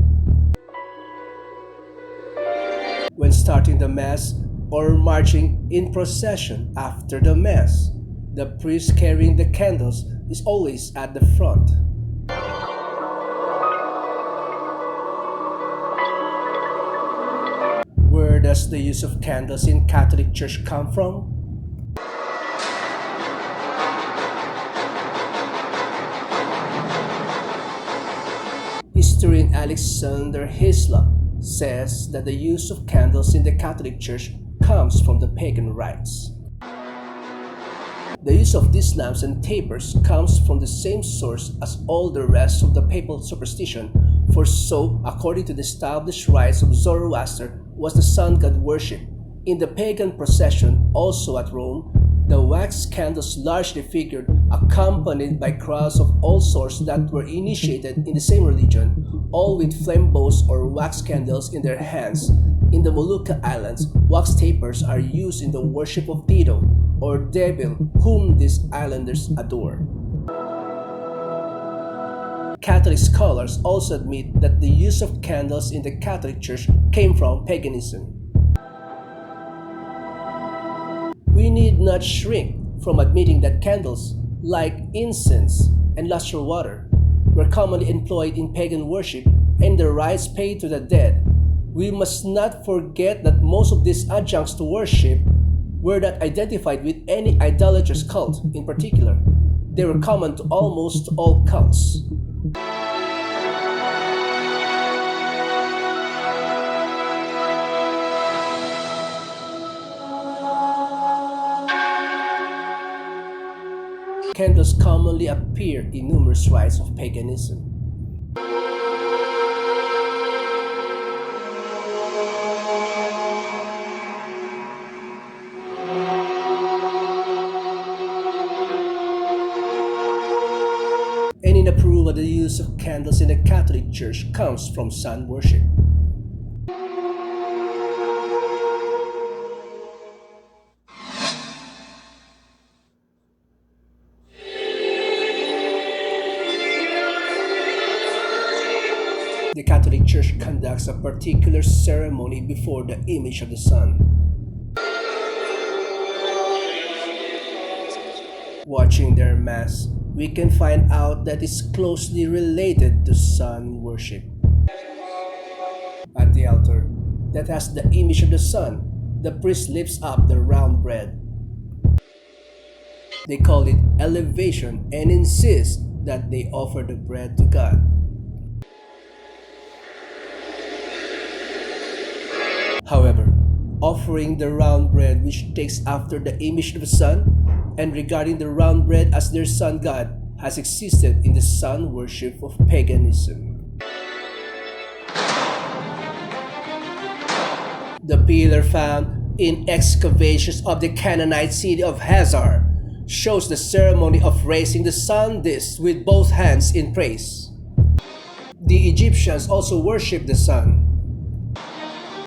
When starting the Mass or marching in procession after the Mass, the priest carrying the candles is always at the front. Where does the use of candles in Catholic Church come from? Historian Alexander Hislop says that the use of candles in the Catholic Church comes from the pagan rites. The use of these lamps and tapers comes from the same source as all the rest of the papal superstition, for so, according to the established rites of Zoroaster, was the sun god worship. In the pagan procession, also at Rome, the wax candles largely figured, accompanied by crowds of all sorts that were initiated in the same religion, all with flambeaux or wax candles in their hands. In the Molucca Islands, wax tapers are used in the worship of Tito, or devil, whom these islanders adore. Catholic scholars also admit that the use of candles in the Catholic Church came from paganism. We need not shrink from admitting that candles, like incense and lustre water, were commonly employed in pagan worship and the rites paid to the dead. We must not forget that most of these adjuncts to worship were not identified with any idolatrous cult in particular. They were common to almost all cults. Candles commonly appear in numerous rites of paganism. And in approval of the use use of candles in the Catholic Church comes from sun worship. The Catholic Church conducts a particular ceremony before the image of the sun. Watching their Mass, we can find out that it's closely related to sun worship. At the altar that has the image of the sun, the priest lifts up the round bread. They call it elevation and insist that they offer the bread to God. However, offering the round bread which takes after the image of the sun and regarding the round bread as their sun god has existed in the sun worship of paganism. The pillar found in excavations of the Canaanite city of Hazar shows the ceremony of raising the sun disk with both hands in praise. The Egyptians also worship the sun,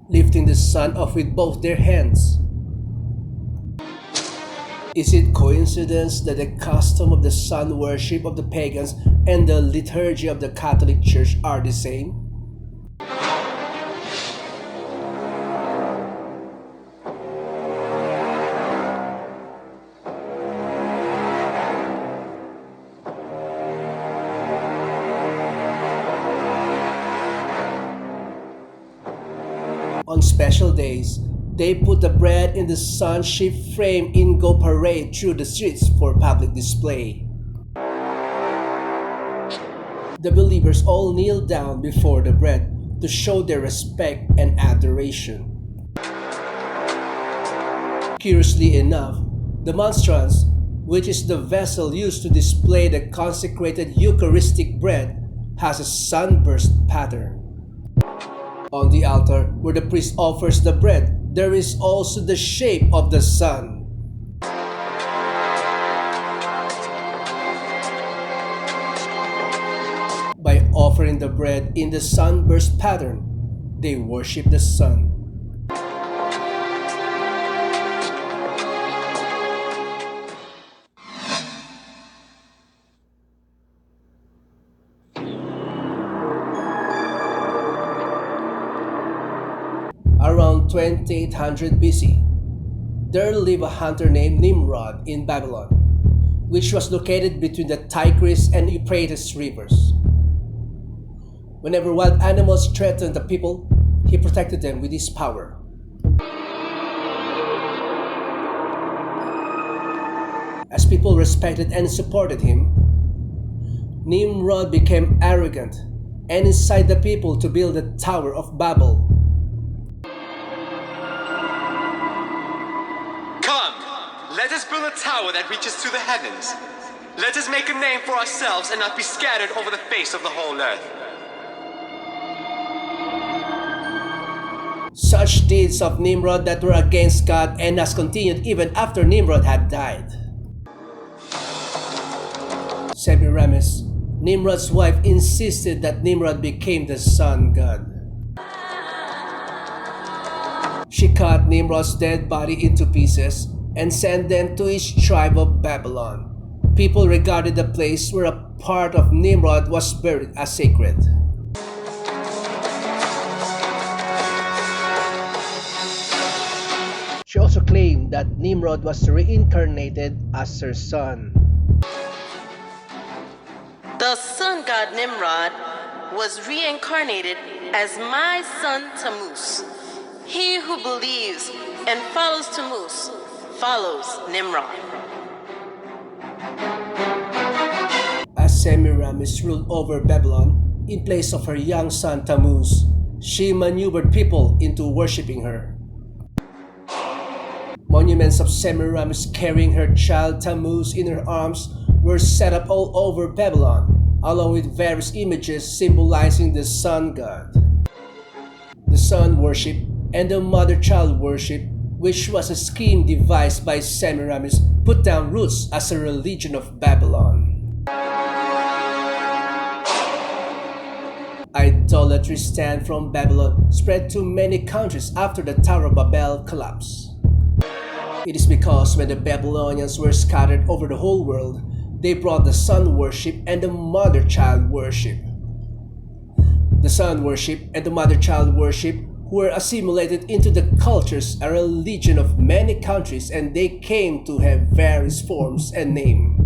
lifting the sun off with both their hands. Is it coincidence that the custom of the sun worship of the pagans and the liturgy of the Catholic Church are the same? On special days, they put the bread in the sun-shaped frame and go parade through the streets for public display. The believers all kneel down before the bread to show their respect and adoration. Curiously enough, the monstrance, which is the vessel used to display the consecrated Eucharistic bread, has a sunburst pattern. On the altar where the priest offers the bread, there is also the shape of the sun. By offering the bread in the sunburst pattern, they worship the sun. Around 2800 BC, there lived a hunter named Nimrod in Babylon, which was located between the Tigris and Euphrates rivers. Whenever wild animals threatened the people, he protected them with his power. As people respected and supported him, Nimrod became arrogant and incited the people to build the Tower of Babel. Let us build a tower that reaches to the heavens. Let us make a name for ourselves and not be scattered over the face of the whole earth. Such deeds of Nimrod that were against God and has continued even after Nimrod had died. Semiramis, Nimrod's wife, insisted that Nimrod became the sun god. She cut Nimrod's dead body into pieces and sent them to each tribe of Babylon. People regarded the place where a part of Nimrod was buried as sacred. She also claimed that Nimrod was reincarnated as her son. The sun god Nimrod was reincarnated as my son Tammuz. He who believes and follows Tammuz follows Nimrod. As Semiramis ruled over Babylon, in place of her young son Tammuz, she maneuvered people into worshipping her. Monuments of Semiramis carrying her child Tammuz in her arms were set up all over Babylon, along with various images symbolizing the sun god. The sun worship and the mother-child worship, which was a scheme devised by Semiramis, put down roots as a religion of Babylon. Idolatry stemmed from Babylon spread to many countries after the Tower of Babel collapse. It is because when the Babylonians were scattered over the whole world, they brought the sun worship and the mother-child worship. The sun worship and the mother-child worship were assimilated into the cultures and religion of many countries, and they came to have various forms and name.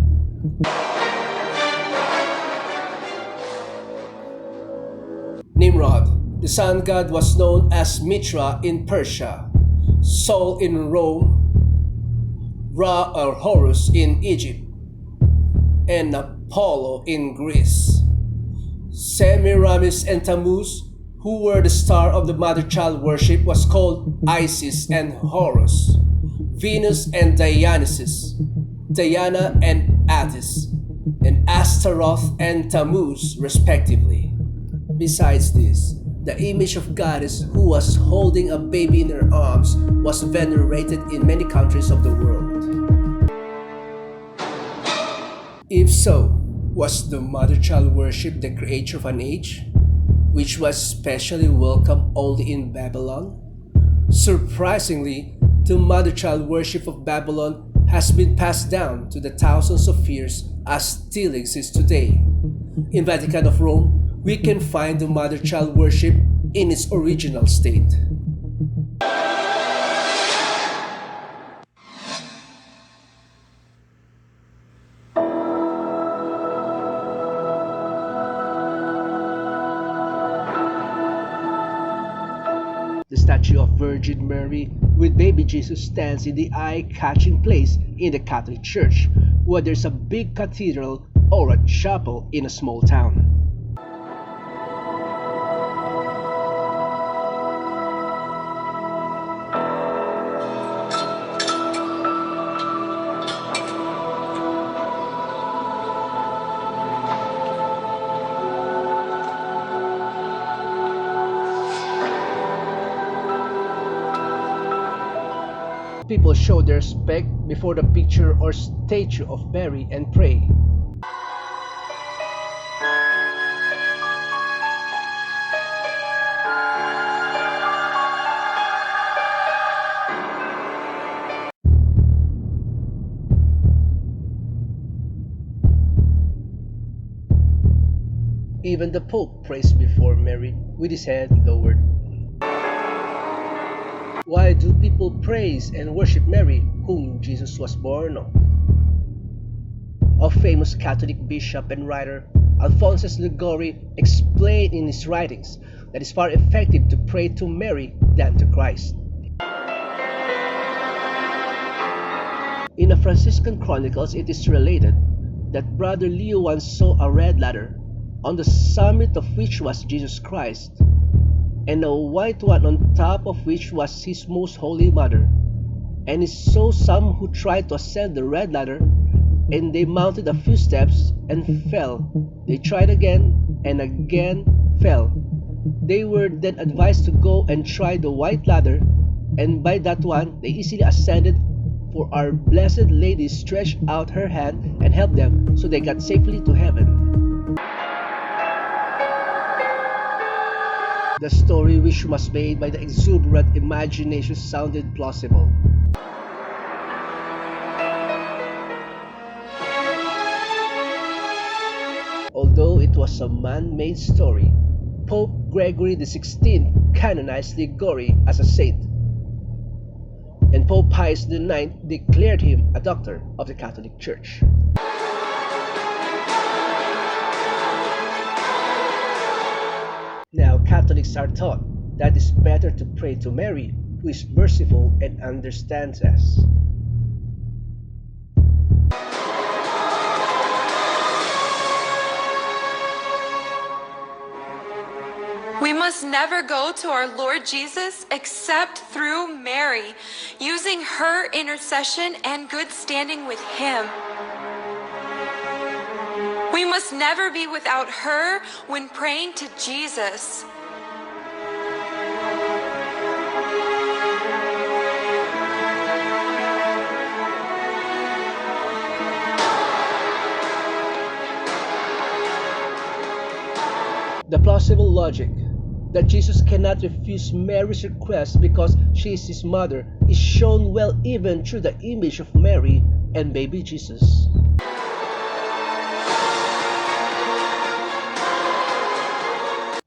Nimrod, the sun god, was known as Mitra in Persia, Sol in Rome, Ra or Horus in Egypt, and Apollo in Greece. Semiramis and Tammuz, who were the star of the mother-child worship, was called Isis and Horus, Venus and Dionysus, Diana and Attis, and Astaroth and Tammuz, respectively. Besides this, the image of goddess who was holding a baby in her arms was venerated in many countries of the world. If so, was the mother-child worship the creator of an age, which was specially welcome only in Babylon? Surprisingly, the mother-child worship of Babylon has been passed down to the thousands of years as still exists today. In Vatican of Rome, we can find the mother-child worship in its original state. The statue of Virgin Mary with baby Jesus stands in the eye-catching place in the Catholic Church, where there's a big cathedral or a chapel in a small town. People show their respect before the picture or statue of Mary and pray. Even the Pope prays before Mary with his head lowered. Why do people praise and worship Mary, whom Jesus was born of? A famous Catholic bishop and writer, Alphonsus Liguori, explained in his writings that it's far effective to pray to Mary than to Christ. In the Franciscan Chronicles, it is related that Brother Leo once saw a red ladder, on the summit of which was Jesus Christ, and a white one on top of which was his most holy mother. And he saw some who tried to ascend the red ladder, and they mounted a few steps and fell. They tried again and again fell. They were then advised to go and try the white ladder, and by that one they easily ascended, for our Blessed Lady stretched out her hand and helped them, so they got safely to heaven. The story, which was made by the exuberant imagination, sounded plausible. Although it was a man-made story, Pope Gregory XVI canonized Liguori as a saint, and Pope Pius IX declared him a doctor of the Catholic Church. Now, Catholics are taught that it's better to pray to Mary, who is merciful and understands us. We must never go to our Lord Jesus except through Mary, using her intercession and good standing with Him. We must never be without her when praying to Jesus. The plausible logic that Jesus cannot refuse Mary's request because she is his mother is shown well even through the image of Mary and baby Jesus.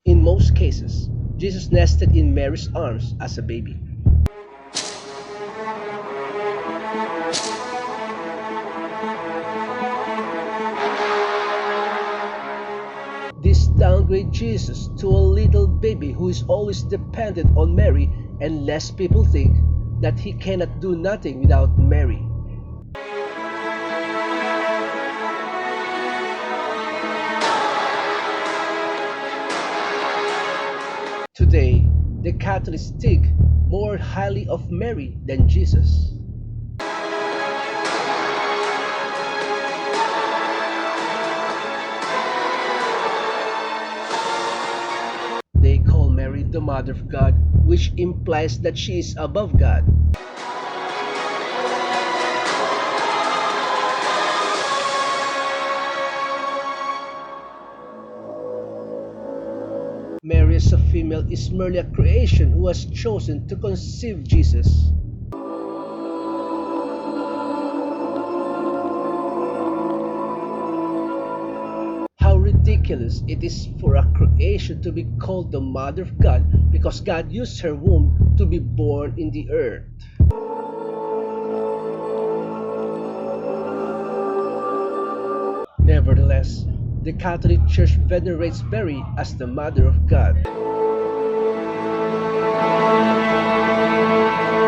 In most cases, Jesus nested in Mary's arms as a baby. This downgrades Jesus to a little baby who is always dependent on Mary, and lest people think that he cannot do nothing without Mary. Today, the Catholics think more highly of Mary than Jesus. They call Mary the Mother of God, which implies that she is above God. Mary as a female is merely a creation who was chosen to conceive Jesus. How ridiculous it is for a creation to be called the Mother of God because God used her womb to be born in the earth. Nevertheless, the Catholic Church venerates Mary as the Mother of God.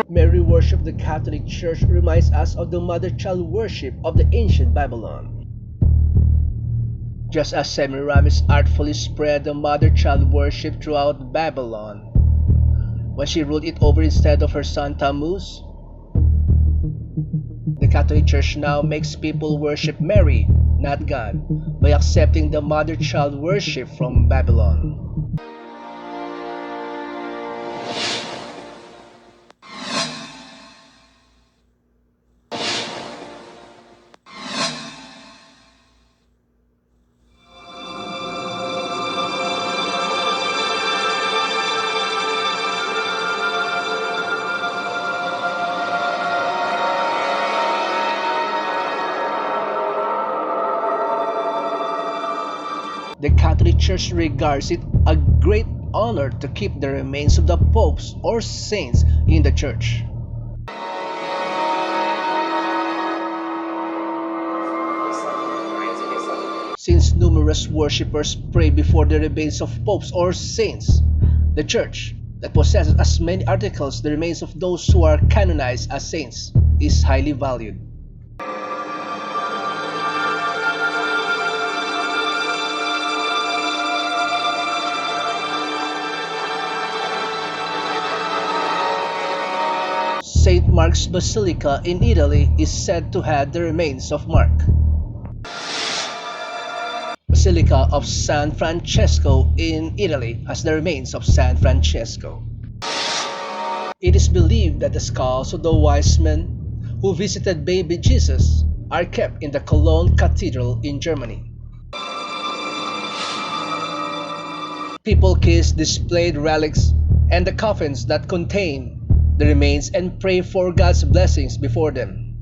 Mary worship of the Catholic Church reminds us of the mother-child worship of the ancient Babylon. Just as Semiramis artfully spread the mother-child worship throughout Babylon when she ruled it over instead of her son Tammuz, the Catholic Church now makes people worship Mary, not God, by accepting the mother-child worship from Babylon. The Catholic Church regards it a great honor to keep the remains of the popes or saints in the church. Since numerous worshippers pray before the remains of popes or saints, the church, that possesses as many articles the remains of those who are canonized as saints, is highly valued. St. Mark's Basilica in Italy is said to have the remains of Mark. Basilica of San Francesco in Italy has the remains of San Francesco. It is believed that the skulls of the wise men who visited baby Jesus are kept in the Cologne Cathedral in Germany. People kiss displayed relics and the coffins that contain the remains and pray for God's blessings before them.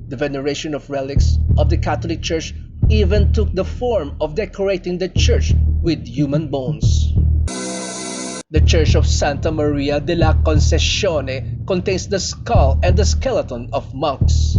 The veneration of relics of the Catholic Church even took the form of decorating the church with human bones. The Church of Santa Maria della Concessione contains the skull and the skeleton of monks.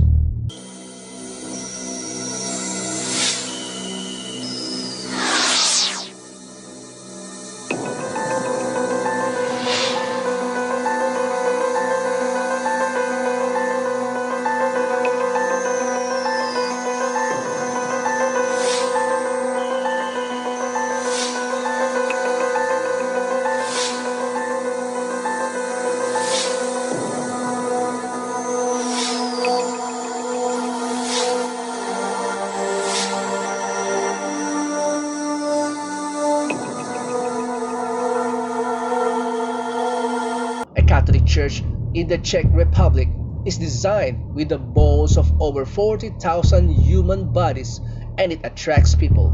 Catholic Church in the Czech Republic is designed with the bones of over 40,000 human bodies and it attracts people.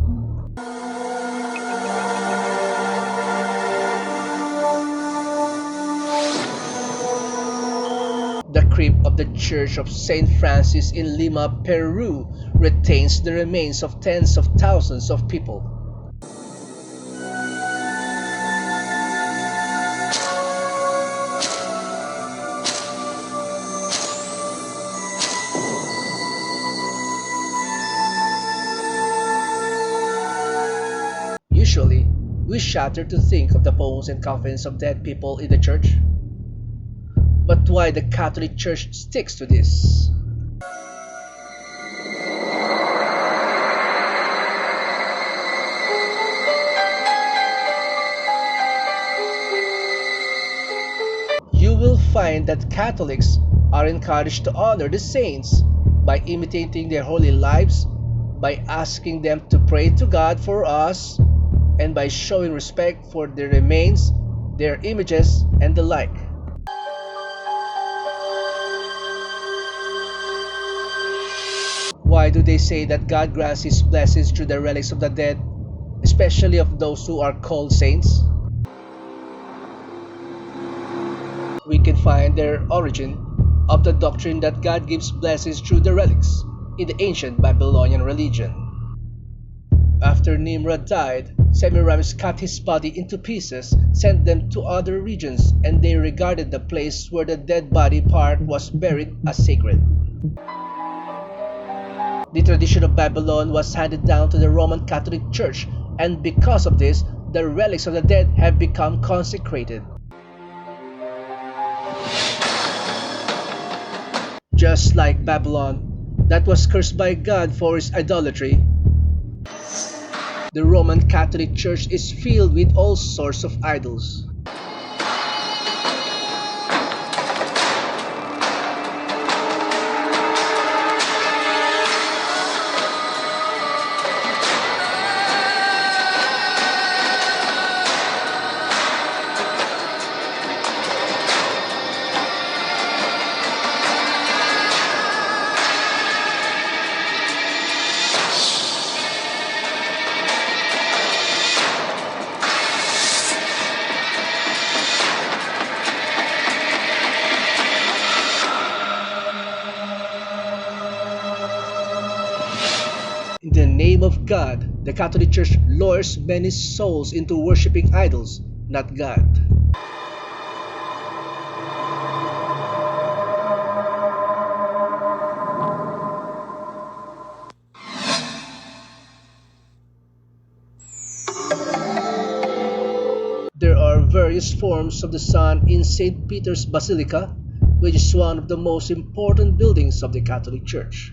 The crypt of the Church of St. Francis in Lima, Peru, retains the remains of tens of thousands of people. Usually, we shudder to think of the bones and coffins of dead people in the church. But why the Catholic Church sticks to this? You will find that Catholics are encouraged to honor the saints by imitating their holy lives, by asking them to pray to God for us, and by showing respect for their remains, their images, and the like. Why do they say that God grants His blessings through the relics of the dead, especially of those who are called saints? We can find their origin of the doctrine that God gives blessings through the relics in the ancient Babylonian religion. After Nimrod died, Semiramis cut his body into pieces, sent them to other regions, and they regarded the place where the dead body part was buried as sacred. The tradition of Babylon was handed down to the Roman Catholic Church, and because of this, the relics of the dead have become consecrated. Just like Babylon, that was cursed by God for its idolatry, the Roman Catholic Church is filled with all sorts of idols. In the name of God, the Catholic Church lures many souls into worshiping idols, not God. There are various forms of the sun in St. Peter's Basilica, which is one of the most important buildings of the Catholic Church.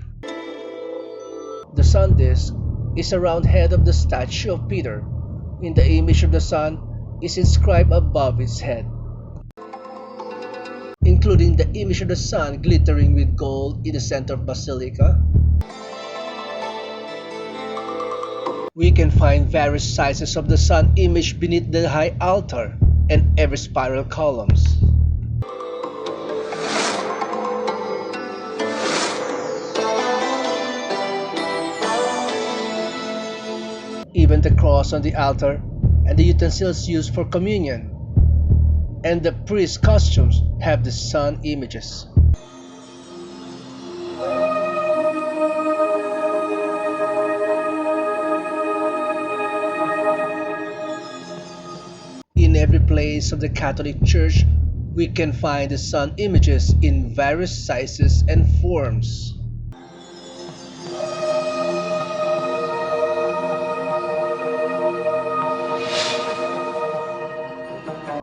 The sun disk is a round head of the statue of Peter. In the image of the sun is inscribed above its head, including the image of the sun glittering with gold in the center of Basilica. We can find various sizes of the sun image beneath the high altar and every spiral columns. Even the cross on the altar and the utensils used for communion and the priest's costumes have the sun images. In every place of the Catholic Church, we can find the sun images in various sizes and forms.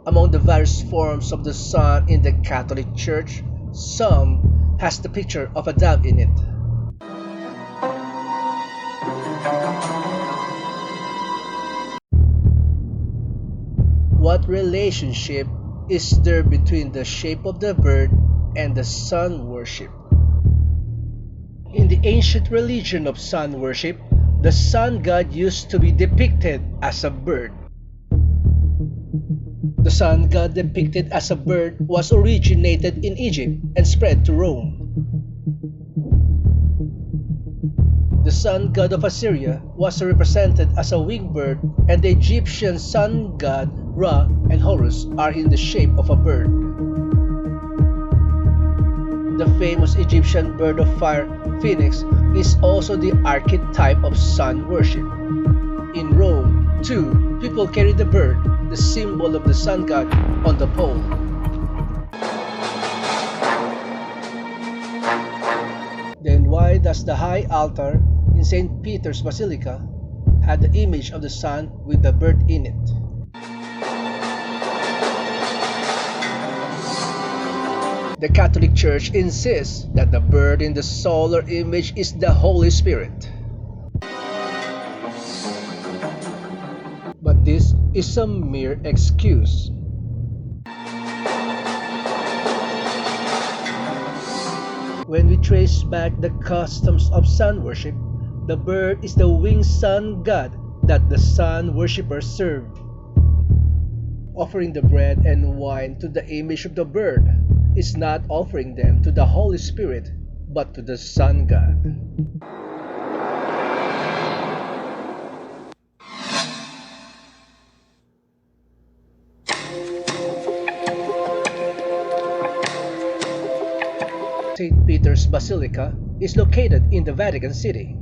Among the various forms of the sun in the Catholic Church, some has the picture of a dove in it. What relationship is there between the shape of the bird and the sun worship? In the ancient religion of sun worship, the sun god used to be depicted as a bird. The sun god depicted as a bird was originated in Egypt and spread to Rome. The sun god of Assyria was represented as a winged bird, and the Egyptian sun god Ra and Horus are in the shape of a bird. The famous Egyptian bird of fire, Phoenix, is also the archetype of sun worship. In Rome, too, people carry the bird, the symbol of the sun god, on the pole. Then why does the high altar in St. Peter's Basilica have the image of the sun with the bird in it? The Catholic Church insists that the bird in the solar image is the Holy Spirit. But this is a mere excuse. When we trace back the customs of sun worship, the bird is the winged sun god that the sun worshippers served. Offering the bread and wine to the image of the bird is not offering them to the Holy Spirit, but to the sun god. St. Peter's Basilica is located in the Vatican City.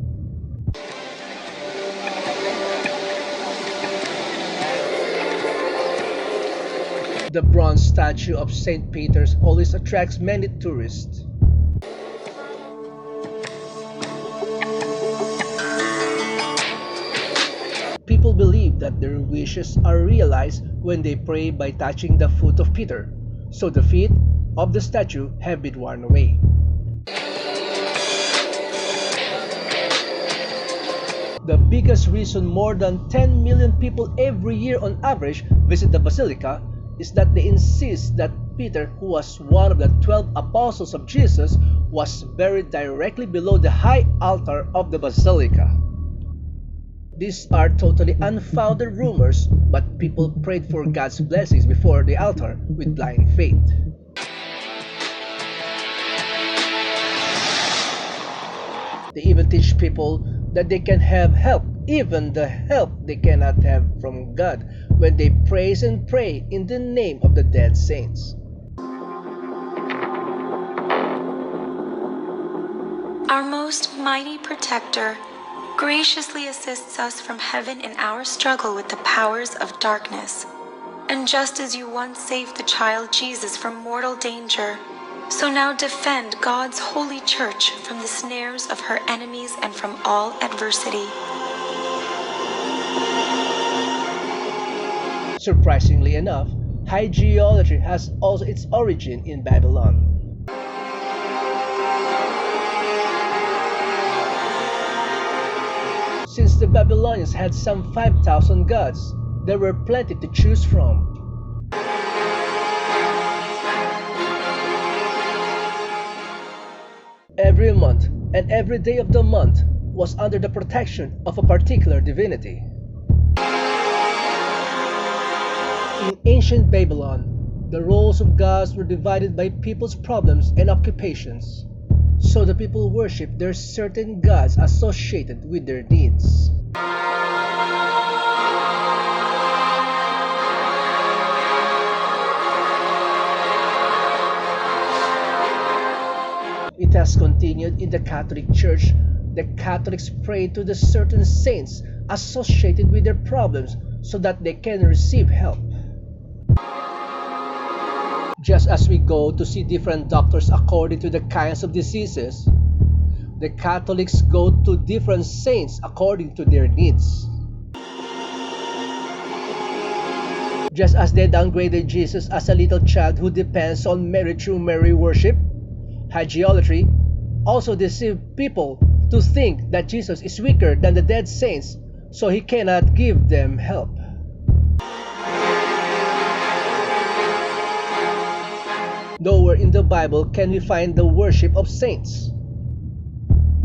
The bronze statue of St. Peter's always attracts many tourists. People believe that their wishes are realized when they pray by touching the foot of Peter, so the feet of the statue have been worn away. The biggest reason more than 10 million people every year on average visit the Basilica is that they insist that Peter, who was one of the 12 apostles of Jesus, was buried directly below the high altar of the Basilica. These are totally unfounded rumors, but people prayed for God's blessings before the altar with blind faith. They even teach people that they can have help, even the help they cannot have from God, when they praise and pray in the name of the dead saints. Our most mighty protector graciously assists us from heaven in our struggle with the powers of darkness. And just as you once saved the child Jesus from mortal danger, so now defend God's holy church from the snares of her enemies and from all adversity. Surprisingly enough, hygieolatry has also its origin in Babylon. Since the Babylonians had some 5,000 gods, there were plenty to choose from. Every month and every day of the month was under the protection of a particular divinity. In ancient Babylon, the roles of gods were divided by people's problems and occupations, so the people worshiped their certain gods associated with their needs. It has continued in the Catholic Church. The Catholics pray to the certain saints associated with their problems so that they can receive help. Just as we go to see different doctors according to the kinds of diseases, the Catholics go to different saints according to their needs. Just as they downgraded Jesus as a little child who depends on Mary through Mary worship, hygieolatry also deceived people to think that Jesus is weaker than the dead saints, so he cannot give them help. Nowhere in the Bible can we find the worship of saints.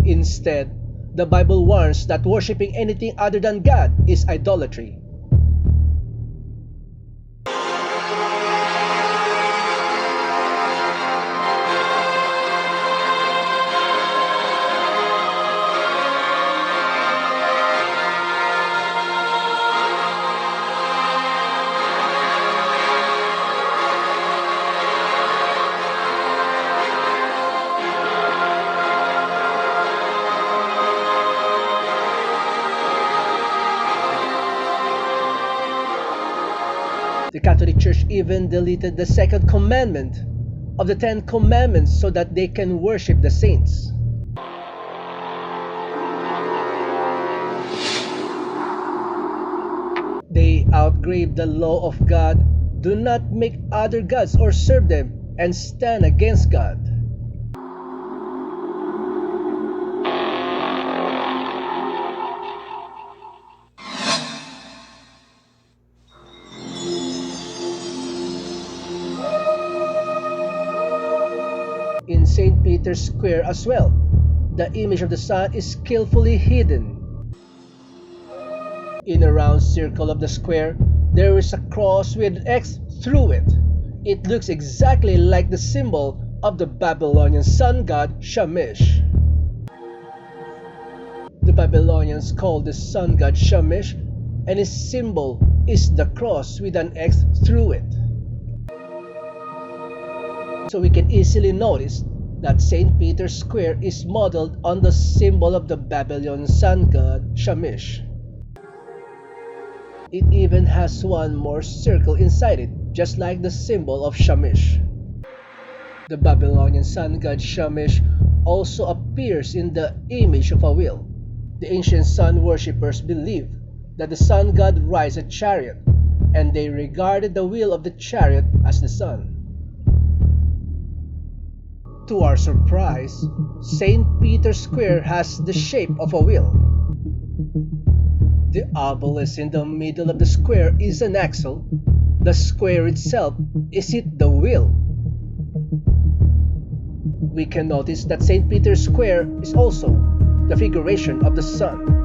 Instead, the Bible warns that worshiping anything other than God is idolatry. The Catholic Church even deleted the second commandment of the Ten Commandments so that they can worship the saints. They outgrave the law of God, do not make other gods or serve them, and stand against God. In St. Peter's Square as well, the image of the sun is skillfully hidden. In a round circle of the square, there is a cross with an X through it. It looks exactly like the symbol of the Babylonian sun god Shamash. The Babylonians called the sun god Shamash, and his symbol is the cross with an X through it. So we can easily notice that St. Peter's Square is modeled on the symbol of the Babylonian sun god Shamash. It even has one more circle inside it, just like the symbol of Shamash. The Babylonian sun god Shamash also appears in the image of a wheel. The ancient sun worshippers believed that the sun god rides a chariot, and they regarded the wheel of the chariot as the sun. To our surprise, St. Peter's Square has the shape of a wheel. The obelisk in the middle of the square is an axle. The square itself, is it the wheel? We can notice that St. Peter's Square is also the figuration of the sun.